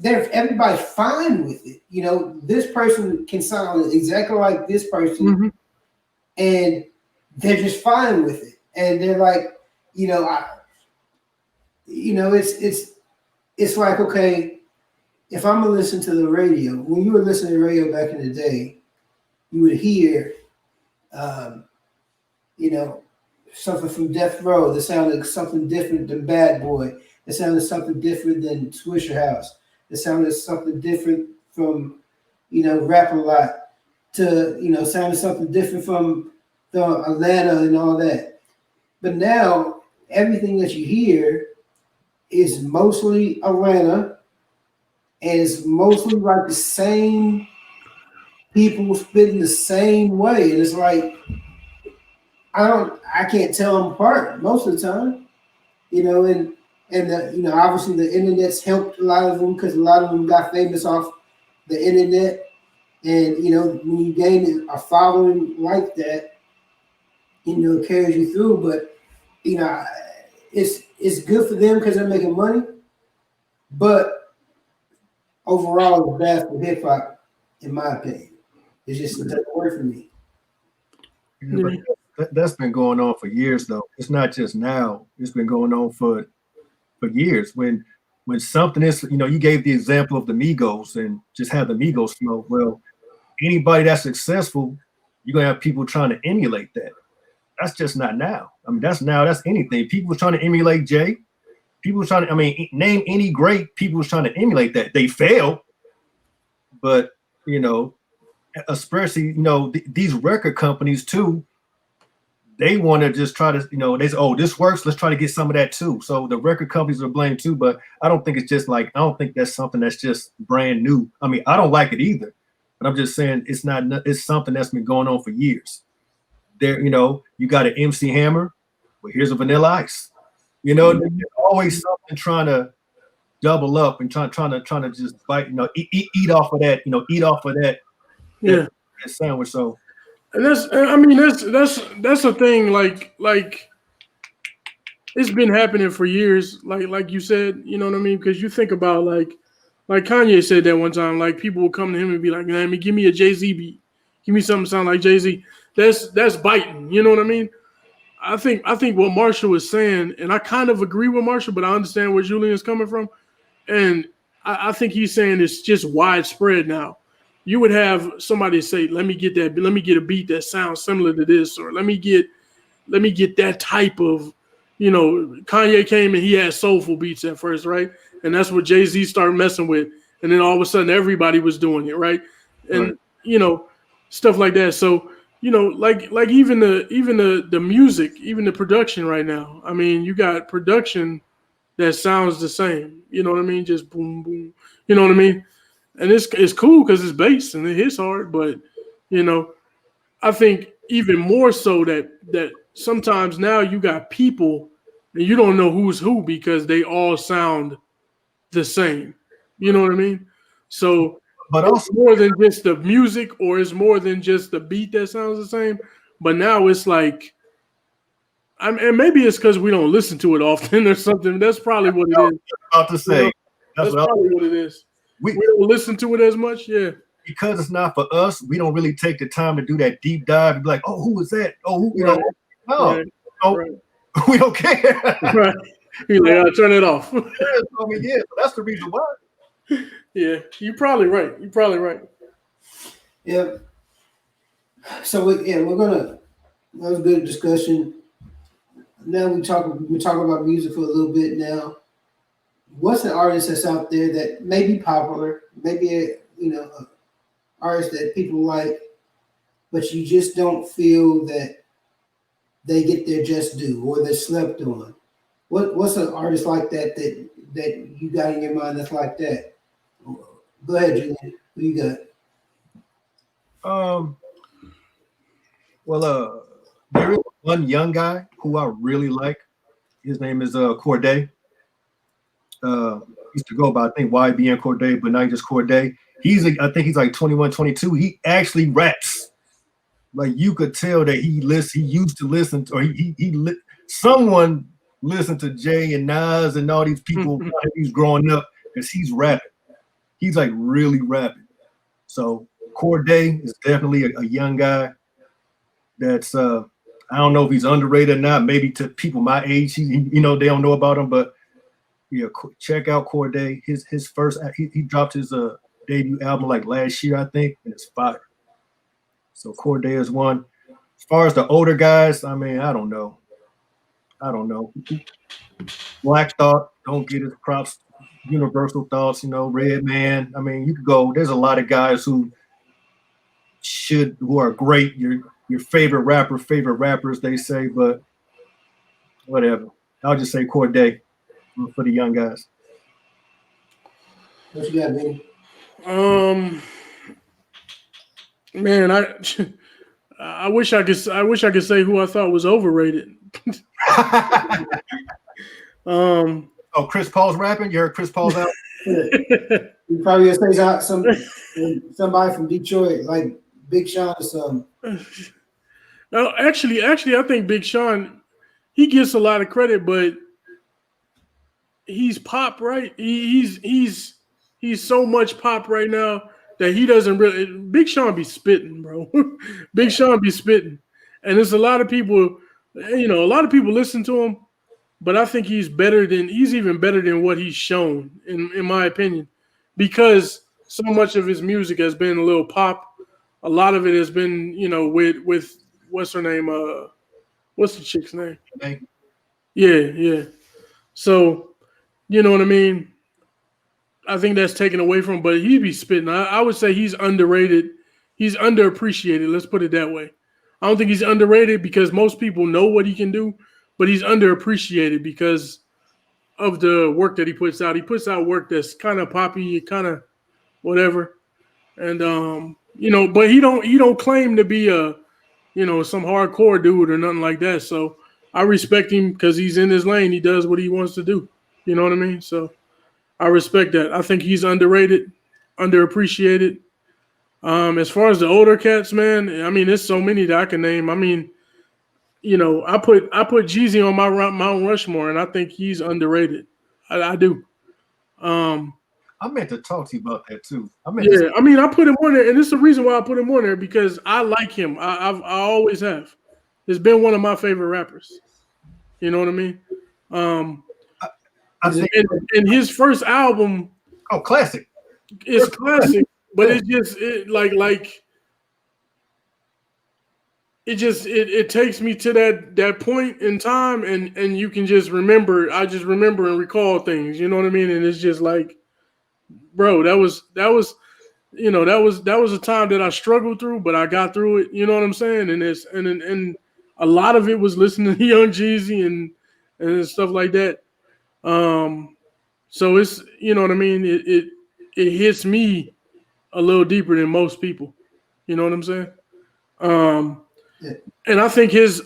everybody's fine with it. You know, this person can sound exactly like this person, Mm-hmm. and they're just fine with it. And they're like, you know, it's like, okay, if I'm gonna listen to the radio, when you were listening to the radio back in the day, you would hear, you know, something from Death Row that sounded something different than Bad Boy. It sounded something different than Swisher House. It sounded something different from, you know, Rap a Lot to, you know, sounded something different from the Atlanta and all that. But now everything that you hear is mostly Atlanta, and it's mostly like the same people spitting the same way. And it's like, I can't tell them apart most of the time, you know, and you know, obviously the internet's helped a lot of them because a lot of them got famous off the internet. And, you know, when you gain a following like that, you know, it carries you through. But, you know, it's good for them because they're making money. But overall, it's bad for hip hop, in my opinion. It doesn't work for me. Yeah, but that's been going on for years, though. It's not just now. It's been going on for years. When something is, you know, you gave the example of the Migos and just have the Migos flow. Well, anybody that's successful you're gonna have people trying to emulate that. That's just not now. I mean, that's anything. People trying to emulate Jay. People trying to, I mean, name any great people trying to emulate that. They fail, but especially these record companies too. They want to just try to, they say, oh, this works. Let's try to get some of that too. So the record companies are blamed too. But I don't think it's just I don't think that's something that's just brand new. I mean, I don't like it either. But I'm just saying it's not. It's something that's been going on for years. There, you got an MC Hammer. Well, here's a Vanilla Ice. There's always something trying to double up and trying to just bite. Eat off of that. Eat off of that. Yeah. That sandwich. So. And that's the thing. Like it's been happening for years. Like you said, you know what I mean? Because you think about like Kanye said that one time. Like people will come to him and be like, "Man, give me a Jay-Z beat. Give me something sound like Jay-Z." That's biting. You know what I mean? I think what Marshall was saying, and I kind of agree with Marshall, but I understand where Julian's coming from, and I think he's saying it's just widespread now. You would have somebody say, let me get a beat that sounds similar to this, or let me get that type of, Kanye came and he had soulful beats at first, right? And that's what Jay-Z started messing with. And then all of a sudden everybody was doing it, right? And stuff like that. So, like even the music, even the production right now. I mean, you got production that sounds the same. You know what I mean? Just boom, boom. You know what I mean? And it's cool because it's bass and it hits hard, but I think even more so that sometimes now you got people and you don't know who's who because they all sound the same. You know what I mean? So, but also more than just the music, or it's more than just the beat that sounds the same. But now it's like, and maybe it's because we don't listen to it often or something. That's probably what it is. About to say, that's probably what it is. We don't listen to it as much, yeah. Because it's not for us, we don't really take the time to do that deep dive and be like, oh, who is that? Oh, who, we don't care. Right. You're like, I'll turn it off. That's the reason why. Yeah, you're probably right. Yeah. So we're gonna. That was a good discussion. Now we're talking about music for a little bit now. What's an artist that's out there that may be popular, maybe an artist that people like, but you just don't feel that they get their just due or they're slept on? What's an artist like that you got in your mind that's like that? Go ahead, Julian. Who you got? Well, there is one young guy who I really like. His name is Cordae. Used to go by, I think, YBN Cordae, but now he's just Cordae. I think he's like 21, 22. He actually raps. Like you could tell that he used to listen to, or someone listened to Jay and Nas and all these people when he's growing up, because he's rapping. He's like really rapping. So Cordae is definitely a young guy that's I don't know if he's underrated or not. Maybe to people my age, they don't know about him, but yeah, check out Cordae. His first, he dropped his debut album like last year, I think, and it's fire. So Cordae is one. As far as the older guys, I mean, I don't know. Black Thought, don't get his props. Universal Thoughts, Redman. I mean, you could go. There's a lot of guys who are great. Your favorite rappers, they say, but whatever. I'll just say Cordae for the young guys. What you got, baby? Man, I wish I could say who I thought was overrated. Oh, Chris Paul's rapping? You heard Chris Paul's out? You probably gonna say somebody from Detroit, like Big Sean or something. No, actually, I think Big Sean, he gets a lot of credit, but he's pop, right? He's so much pop right now that he doesn't really. Big Sean be spitting, bro. Big Sean be spitting, and there's a lot of people. A lot of people listen to him, but I think he's even better than what he's shown, in my opinion, because so much of his music has been a little pop. a lot of it has been, with what's her name? What's the chick's name? Hey, Yeah. So, you know what I mean? I think that's taken away from him, but he be spitting. I would say he's underrated. He's underappreciated. Let's put it that way. I don't think he's underrated because most people know what he can do, but he's underappreciated because of the work that he puts out. He puts out work that's kind of poppy, kind of whatever. And but he don't claim to be some hardcore dude or nothing like that. So I respect him because he's in his lane. He does what he wants to do. You know what I mean? So I respect that. I think he's underrated, underappreciated. As far as the older cats, man, I mean, there's so many that I can name. I mean, I put Jeezy on my Mount Rushmore, and I think he's underrated. I do. I meant to talk to you about that too. I mean, I put him on there, and it's the reason why I put him on there because I like him. I always have. He's been one of my favorite rappers. You know what I mean? I think and his first album, classic. It's classic, but it's just it takes me to that point in time, and you can just remember. I just remember and recall things. You know what I mean? And it's just like, bro, that was a time that I struggled through, but I got through it. You know what I'm saying? And a lot of it was listening to Young Jeezy and stuff like that. So it's, you know what I mean? It hits me a little deeper than most people. You know what I'm saying? And I think his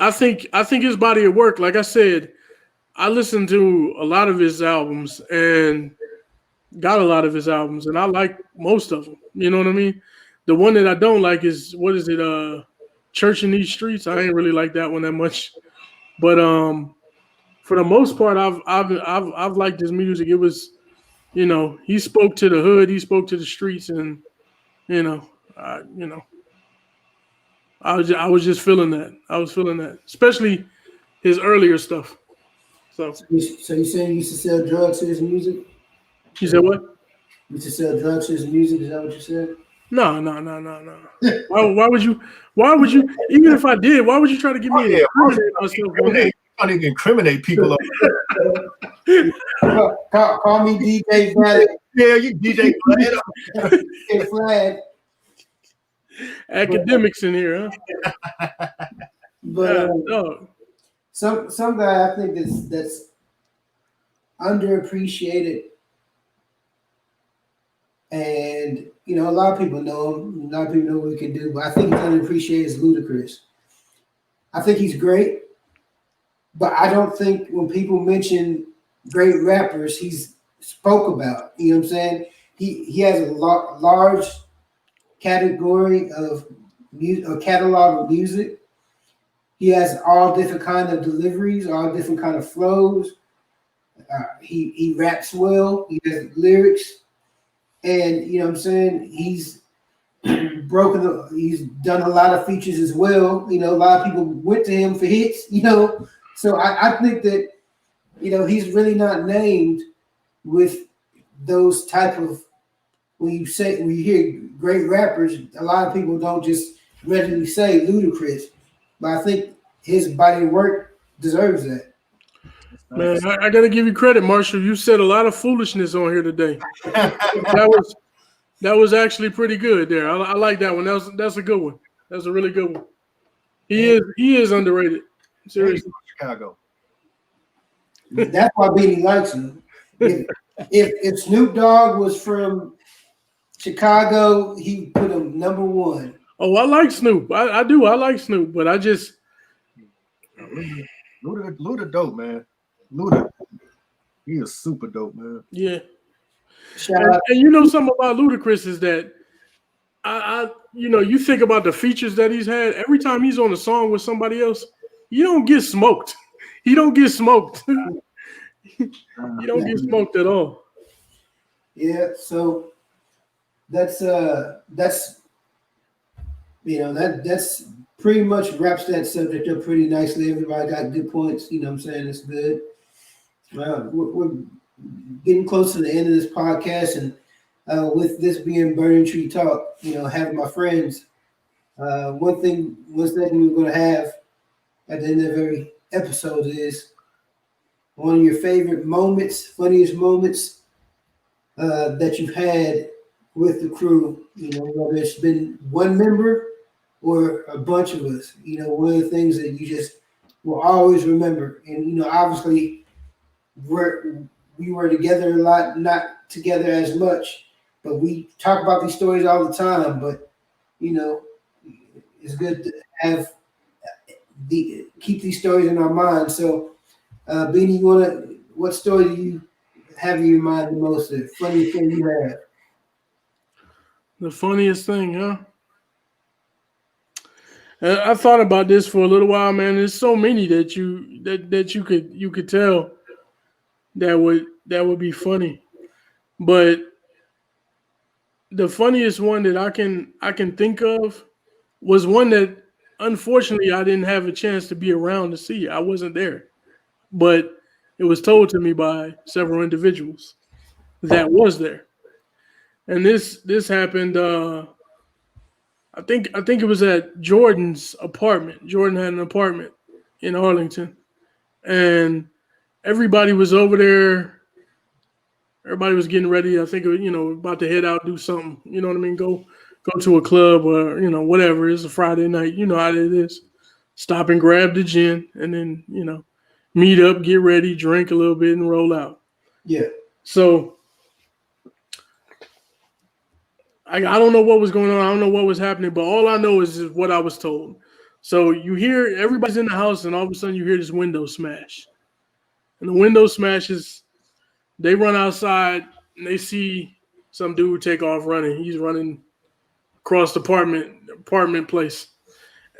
body of work, like I said, I listened to a lot of his albums and got a lot of his albums, and I like most of them. You know what I mean? The one that I don't like is, what is it? Church in These Streets. I ain't really like that one that much, but for the most part, I've liked his music. It was, he spoke to the hood, he spoke to the streets, and I was just feeling that. I was feeling that, especially his earlier stuff. So you saying you used to sell drugs to his music? You said what? You used to sell drugs to his music? Is that what you said? No. Why would you? Even if I did, why would you try to give me I didn't incriminate people. Call me DJ Vlad. Yeah, you DJ Vlad. Vlad. Academics in here, huh? But some guy I think that's underappreciated, and a lot of people know him. A lot of people know what he can do, but I think he's underappreciated is Ludacris. I think he's great, but I don't think when people mention great rappers, he's spoke about. You know what I'm saying? He has a large category of a catalog of music. He has all different kind of deliveries, all different kind of flows. He raps well. He has lyrics, and you know what I'm saying. He's done a lot of features as well. A lot of people went to him for hits. So I think that he's really not named with those type of. When you hear great rappers, a lot of people don't just readily say Ludacris, but I think his body of work deserves that. Man, I got to give you credit, Marshall. You said a lot of foolishness on here today. That was actually pretty good there. I like that one. That's a good one. That's a really good one. He is underrated. Seriously. Chicago. That's why Benny likes him. If Snoop Dogg was from Chicago, he put him number one. Oh, I like Snoop. I do. I like Snoop, but I just Luda dope, man. Luda, he is super dope, man. Yeah. And something about Ludacris is that you think about the features that he's had. Every time he's on a song with somebody else, you don't get smoked. He don't get smoked. You don't get smoked at all. Yeah, so that's pretty much wraps that subject up pretty nicely. Everybody got good points. You know what I'm saying? It's good. Well, we're getting close to the end of this podcast, and with this being Burning Tree Talk, having my friends One segment we're going to have at the end of every episode is one of your favorite moments, funniest moments that you've had with the crew. You know, whether it's been one member or a bunch of us. You know, one of the things that you just will always remember. And you know, obviously, we were together a lot, not together as much, but we talk about these stories all the time. But you know, it's good to have keep these stories in our minds. So, Beanie, what story do you have in your mind the most? The funniest thing you have? The funniest thing, huh? I thought about this for a little while, man. There's so many that you could tell that would be funny, but the funniest one that I can think of was one that unfortunately I didn't have a chance to be around to see. I wasn't there, but it was told to me by several individuals that was there. And this happened. I think it was at Jordan's apartment. Jordan had an apartment in Arlington, and everybody was over there. Everybody was getting ready. I think about to head out, do something. You know what I mean? Go to a club or whatever. It's a Friday night. You know how it is. Stop and grab the gin, and then meet up, get ready, drink a little bit, and roll out. Yeah. So I don't know what was going on. I don't know what was happening, but all I know is what I was told. So you hear everybody's in the house, and all of a sudden you hear this window smash. And the window smashes. They run outside, and they see some dude take off running. He's running across the apartment place.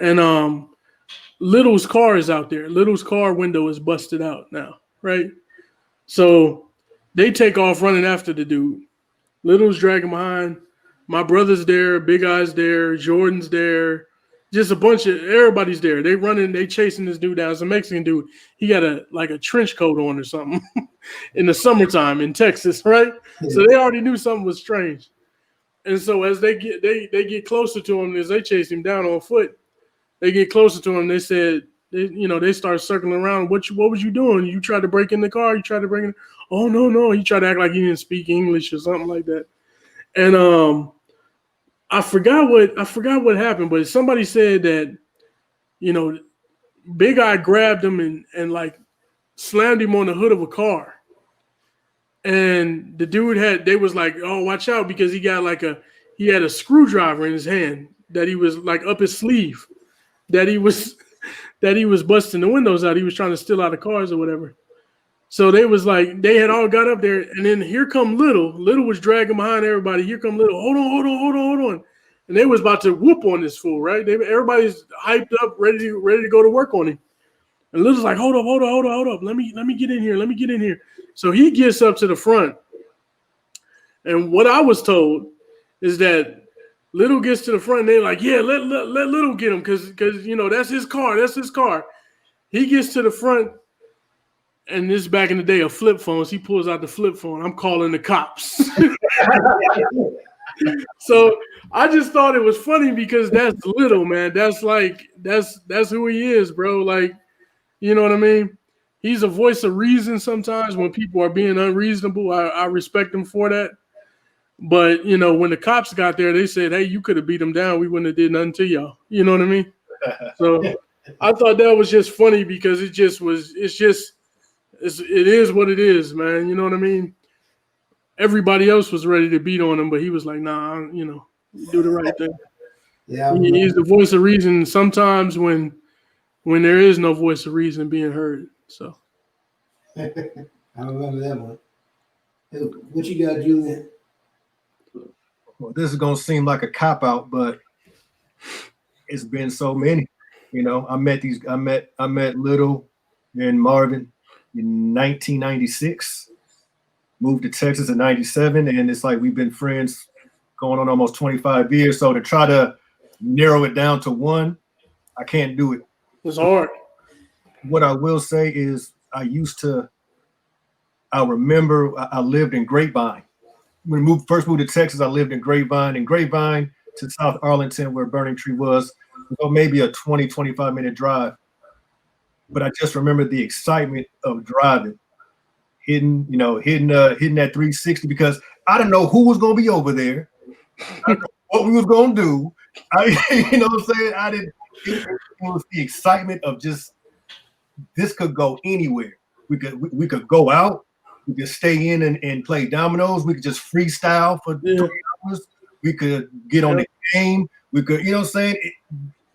And Little's car is out there. Little's car window is busted out now, right? So they take off running after the dude. Little's dragging behind. My brother's there, Big Eye's there, Jordan's there, just a bunch of everybody's there. They running, they chasing this dude down. It's a Mexican dude. He got a trench coat on or something in the summertime in Texas, right? Yeah. So they already knew something was strange. And so as they get closer to him, as they chase him down on foot, they get closer to him. They said, they start circling around. What was you doing? You tried to break in the car? You tried to break in? Oh no! He tried to act like he didn't speak English or something like that. And I forgot what happened, but somebody said that Big Eye grabbed him and like slammed him on the hood of a car. And the dude they was like, oh, watch out, because he had a screwdriver in his hand that he was like up his sleeve, that he was busting the windows out. He was trying to steal out of cars or whatever. So they was like, they had all got up there, and then here come Little. Little was dragging behind everybody. Here come Little. Hold on. And they was about to whoop on this fool, right? Everybody's hyped up, ready to go to work on him. And Little's like, hold up. Let me get in here. So he gets up to the front. And what I was told is that Little gets to the front, and they're like, yeah, let Little get him, because that's his car. He gets to the front. And this is back in the day of flip phones. He pulls out the flip phone. I'm calling the cops. So I just thought it was funny because that's Little, man. That's who he is, bro. Like, you know what I mean? He's a voice of reason sometimes when people are being unreasonable. I respect him for that. But, when the cops got there, they said, hey, you could have beat him down. We wouldn't have did nothing to y'all. You know what I mean? So I thought that was just funny because it is what it is, man. You know what I mean? Everybody else was ready to beat on him, but he was like, nah, do the right thing. Yeah, He's the voice of reason sometimes when there is no voice of reason being heard. So I remember that one. What you got, Julian? Well, this is gonna seem like a cop out, but it's been so many. I met Little and Marvin in 1996. Moved to Texas in 97, and it's like we've been friends going on almost 25 years. So to try to narrow it down to one, I can't do it. It's hard. What I will say is I remember I lived in Grapevine. When we first moved to Texas, I lived in Grapevine. And Grapevine, to South Arlington where Burning Tree was, so maybe a 20, 25-minute drive. But I just remember the excitement of driving, hitting that 360 because I didn't know who was going to be over there. I didn't know what we was going to do. You know what I'm saying? I didn't. It was the excitement of just this could go anywhere. We could go out. We could stay in and play dominoes. We could just freestyle for 3 hours. We could get on the game. We could, you know what I'm saying?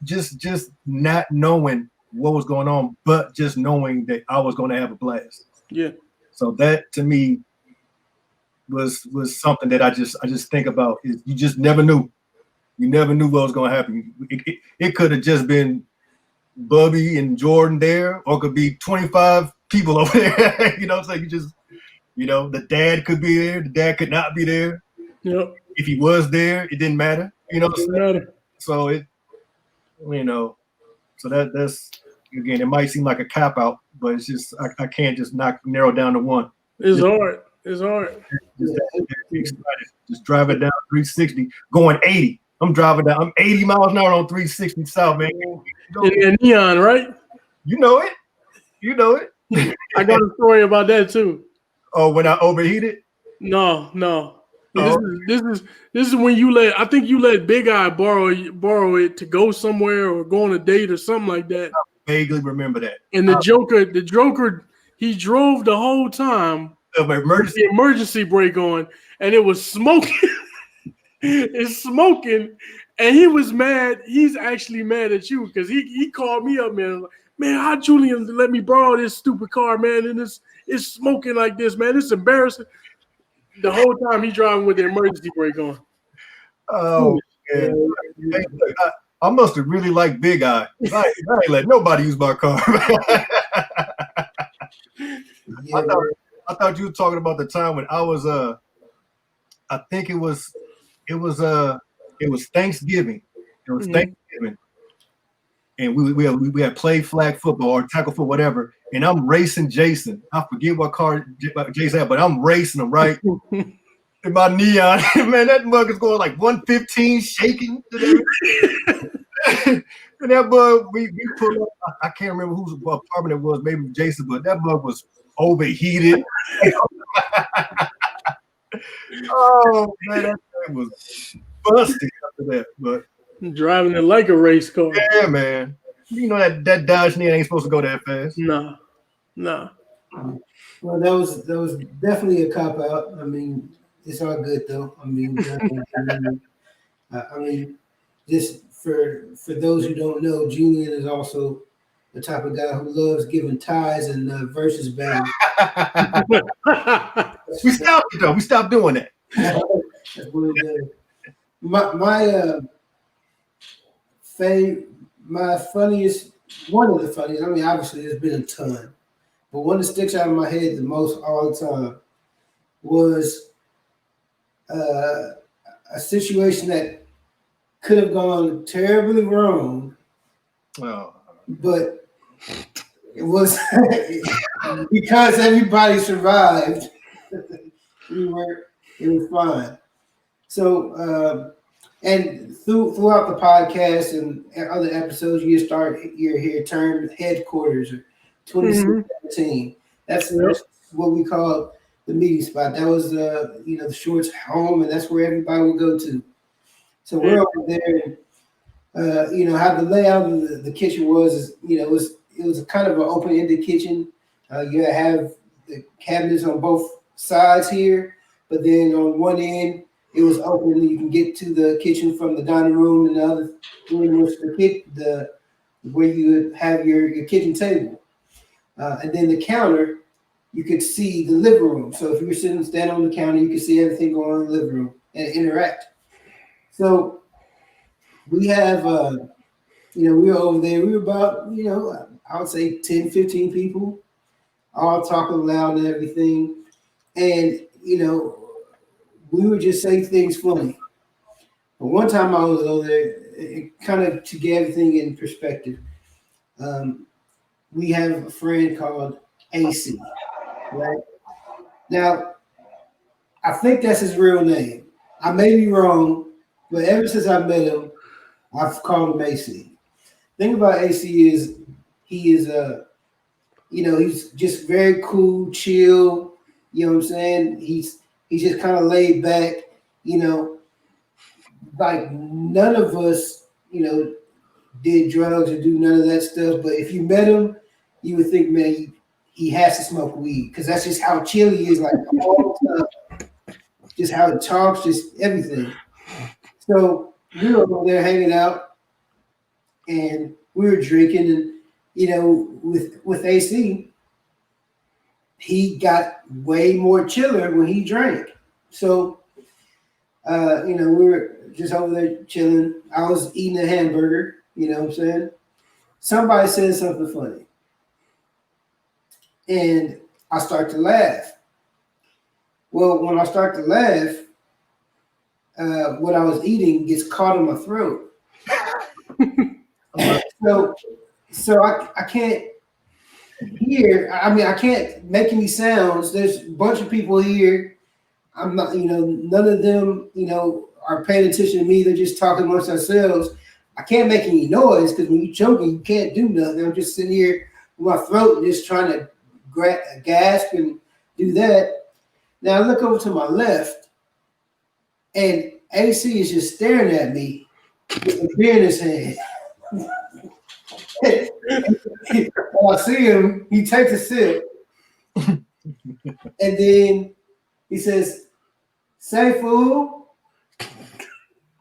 Just not knowing what was going on, but just knowing that I was going to have a blast. Yeah. So that to me was something that I just think about. Is you just never knew. You never knew what was going to happen. It could have just been Bubby and Jordan there, or it could be 25 people over there. You know what I'm saying? You just, the dad could be there. The dad could not be there. Yep. If he was there, it didn't matter. You know what I'm saying? So so that's again, it might seem like a cop out, but it's just I can't just narrow down to one. It's hard. It's hard. Just drive it down 360, going 80. I'm driving down. I'm 80 miles an hour on 360 south, man. In neon, right? You know it. You know it. I got a story about that too. Oh, when I overheated? No. Oh. This is when I think you let Big Eye borrow it to go somewhere or go on a date or something like that. I vaguely remember that. And the Joker, he drove the whole time Of with the emergency brake on, and it was smoking. It's smoking, and he was mad. He's actually mad at you because he called me up, man. Man, how Julian let me borrow this stupid car, man? And it's smoking like this, man. It's embarrassing. The whole time he driving with the emergency brake on. Oh, man. Hey, look, I must have really liked Big Eye. I ain't let nobody use my car. I thought you were talking about the time when I was I think it was Thanksgiving. It was Thanksgiving. And we had played flag football or tackle football, whatever. And I'm racing Jason. I forget what car Jason had, but I'm racing him, right? In my neon. Man, that mug is going like 115, shaking. And that bug, we pulled up. I can't remember whose apartment it was, maybe Jason, but that bug was overheated. Oh, man, that thing was busted after that. But driving it like a race car. yeah, man. You know that Dodge Neon ain't supposed to go that fast. No. Well, that was definitely a cop out. I mean, it's all good though. I mean, just for those who don't know, Julian is also the type of guy who loves giving ties and versus battles. We stopped it though. We stopped doing that. That's what it does. My funniest, one of the funniest, I mean, obviously there's been a ton, but one that sticks out of my head the most all the time was a situation that could have gone terribly wrong, but it was because everybody survived. It was fine. So, and throughout the podcast and other episodes, you hear term headquarters or 2017. That's what we call the meeting spot. That was the Shorts home, and that's where everybody would go to. So we're over there, and how the layout of the kitchen was, it was a kind of an open-ended kitchen. You have the cabinets on both sides here, but then on one end it was open. You can get to the kitchen from the dining room, and the other room was the where you would have your kitchen table, and then the counter. You could see the living room. So if you were standing on the counter, you could see everything going on in the living room and interact. So we have, we were over there. We were about, I would say 10, 15 people, all talking loud and everything. And, we would just say things funny. But one time I was over there, it kind of to get everything in perspective. We have a friend called AC. Right now, I think that's his real name. I may be wrong, But ever since I met him, I've called him AC. Thing about AC is he is he's just very cool, chill. You know what I'm saying? He's just kind of laid back. Like none of us, did drugs or do none of that stuff. But if you met him, you would think, man, he has to smoke weed because that's just how chill he is. Like all the time, just how he talks, just everything. So we were over there hanging out, and we were drinking, and with AC, he got way more chiller when he drank. So, we were just over there chilling. I was eating a hamburger. You know what I'm saying? Somebody said something funny, and I start to laugh. Well, when I start to laugh, what I was eating gets caught in my throat. So I can't hear. I mean, I can't make any sounds. There's a bunch of people here. I'm not, none of them, are paying attention to me. They're just talking amongst themselves. I can't make any noise because when you're choking, you can't do nothing. I'm just sitting here with my throat and just trying to gasp and do that. Now I look over to my left, and AC is just staring at me with a beer in his hand. When I see him, he takes a sip, and then he says, "Say, fool,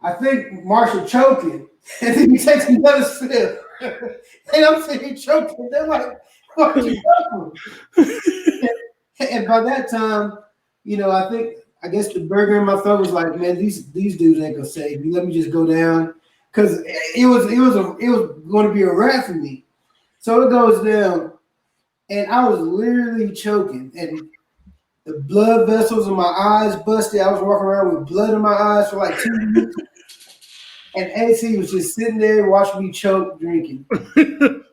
I think Marshall choking." And then he takes another sip, and I'm sitting here choking. They're like, "What are you choking?" And by that time, I guess the burger in my throat was like, man, these dudes ain't gonna save me. Let me just go down, because it was going to be a wrap for me. So it goes down, and I was literally choking, and the blood vessels in my eyes busted. I was walking around with blood in my eyes for like 2 weeks. And AC was just sitting there watching me choke drinking. And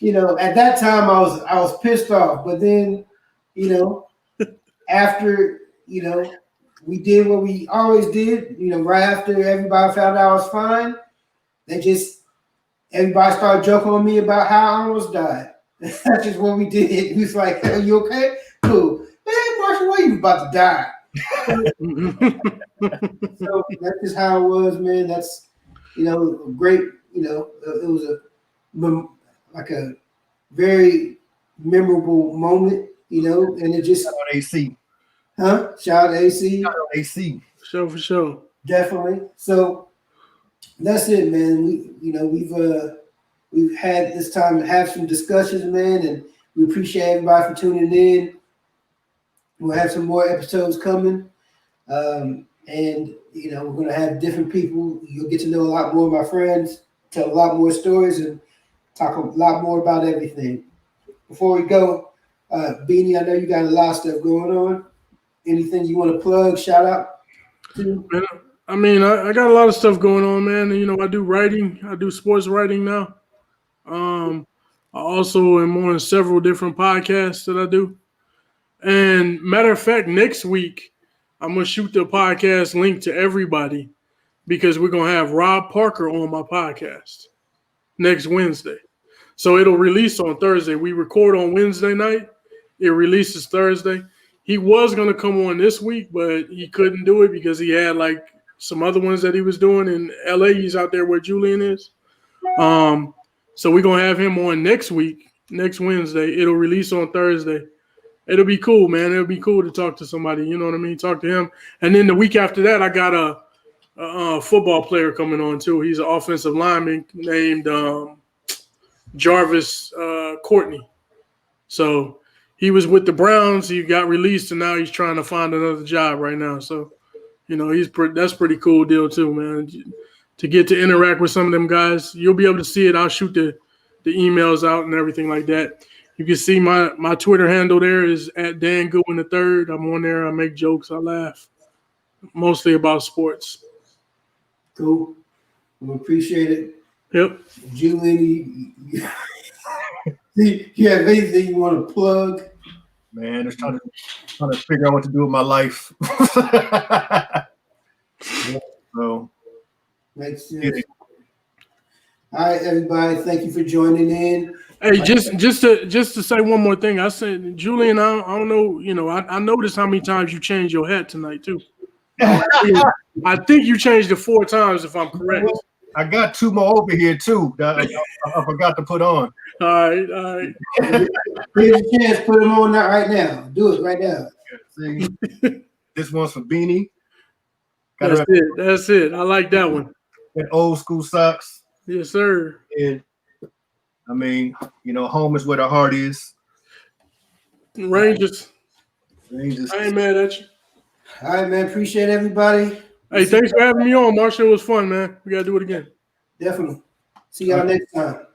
at that time I was pissed off. But then, after we did what we always did, right after everybody found out I was fine, everybody started joking on me about how I almost died. That's just what we did. He was like, "Are you okay?" Cool. Man, Marshall, why you about to die? So that's just how it was, man. That's great. It was like a very memorable moment. And it just Shout out AC. Shout out AC. Shout out AC. For sure. Definitely. So that's it, man. We've had this time to have some discussions, man, and we appreciate everybody for tuning in. We'll have some more episodes coming. And we're going to have different people. You'll get to know a lot more of my friends, tell a lot more stories, and talk a lot more about everything. Before we go, Beanie, I know you got a lot of stuff going on. Anything you want to plug, shout out to? Man, I mean, I got a lot of stuff going on, man. I do writing. I do sports writing now. I also am on several different podcasts that I do. And matter of fact, next week, I'm going to shoot the podcast link to everybody because we're going to have Rob Parker on my podcast next Wednesday. So it'll release on Thursday. We record on Wednesday night. It releases Thursday. He was going to come on this week, but he couldn't do it because he had like some other ones that he was doing in LA. He's out there where Julian is. So we're going to have him on next week, next Wednesday. It'll release on Thursday. It'll be cool, man. It'll be cool to talk to somebody. You know what I mean? Talk to him. And then the week after that, I got a football player coming on too. He's an offensive lineman named Jarvis Courtney. So he was with the Browns. He got released, and now he's trying to find another job right now. So, that's pretty cool deal too, man. To get to interact with some of them guys, you'll be able to see it. I'll shoot the emails out and everything like that. You can see my Twitter handle there is at Dan Goodwin III. I'm on there. I make jokes. I laugh. Mostly about sports. Cool. We appreciate it. Yep. Julian, you have anything you want to plug? Man, just trying to figure out what to do with my life. Makes sense. Get it. All right, everybody. Thank you for joining in. Hey, just to say one more thing. I said, Julian, I don't know. You know, I noticed how many times you changed your hat tonight too. I think you changed it 4 times, if I'm correct. I got 2 more over here too that I forgot to put on. All right. Here's a chance. Put them on that right now. Do it right now. See, this one's for Beanie. That's it. I like that one. That old school socks. Yes, sir. And I mean, home is where the heart is. Rangers. Rangers. I ain't mad at you. All right, man. Appreciate everybody. Hey, thanks for having me on, Marshall. It was fun, man. We gotta do it again. Definitely. See y'all next time.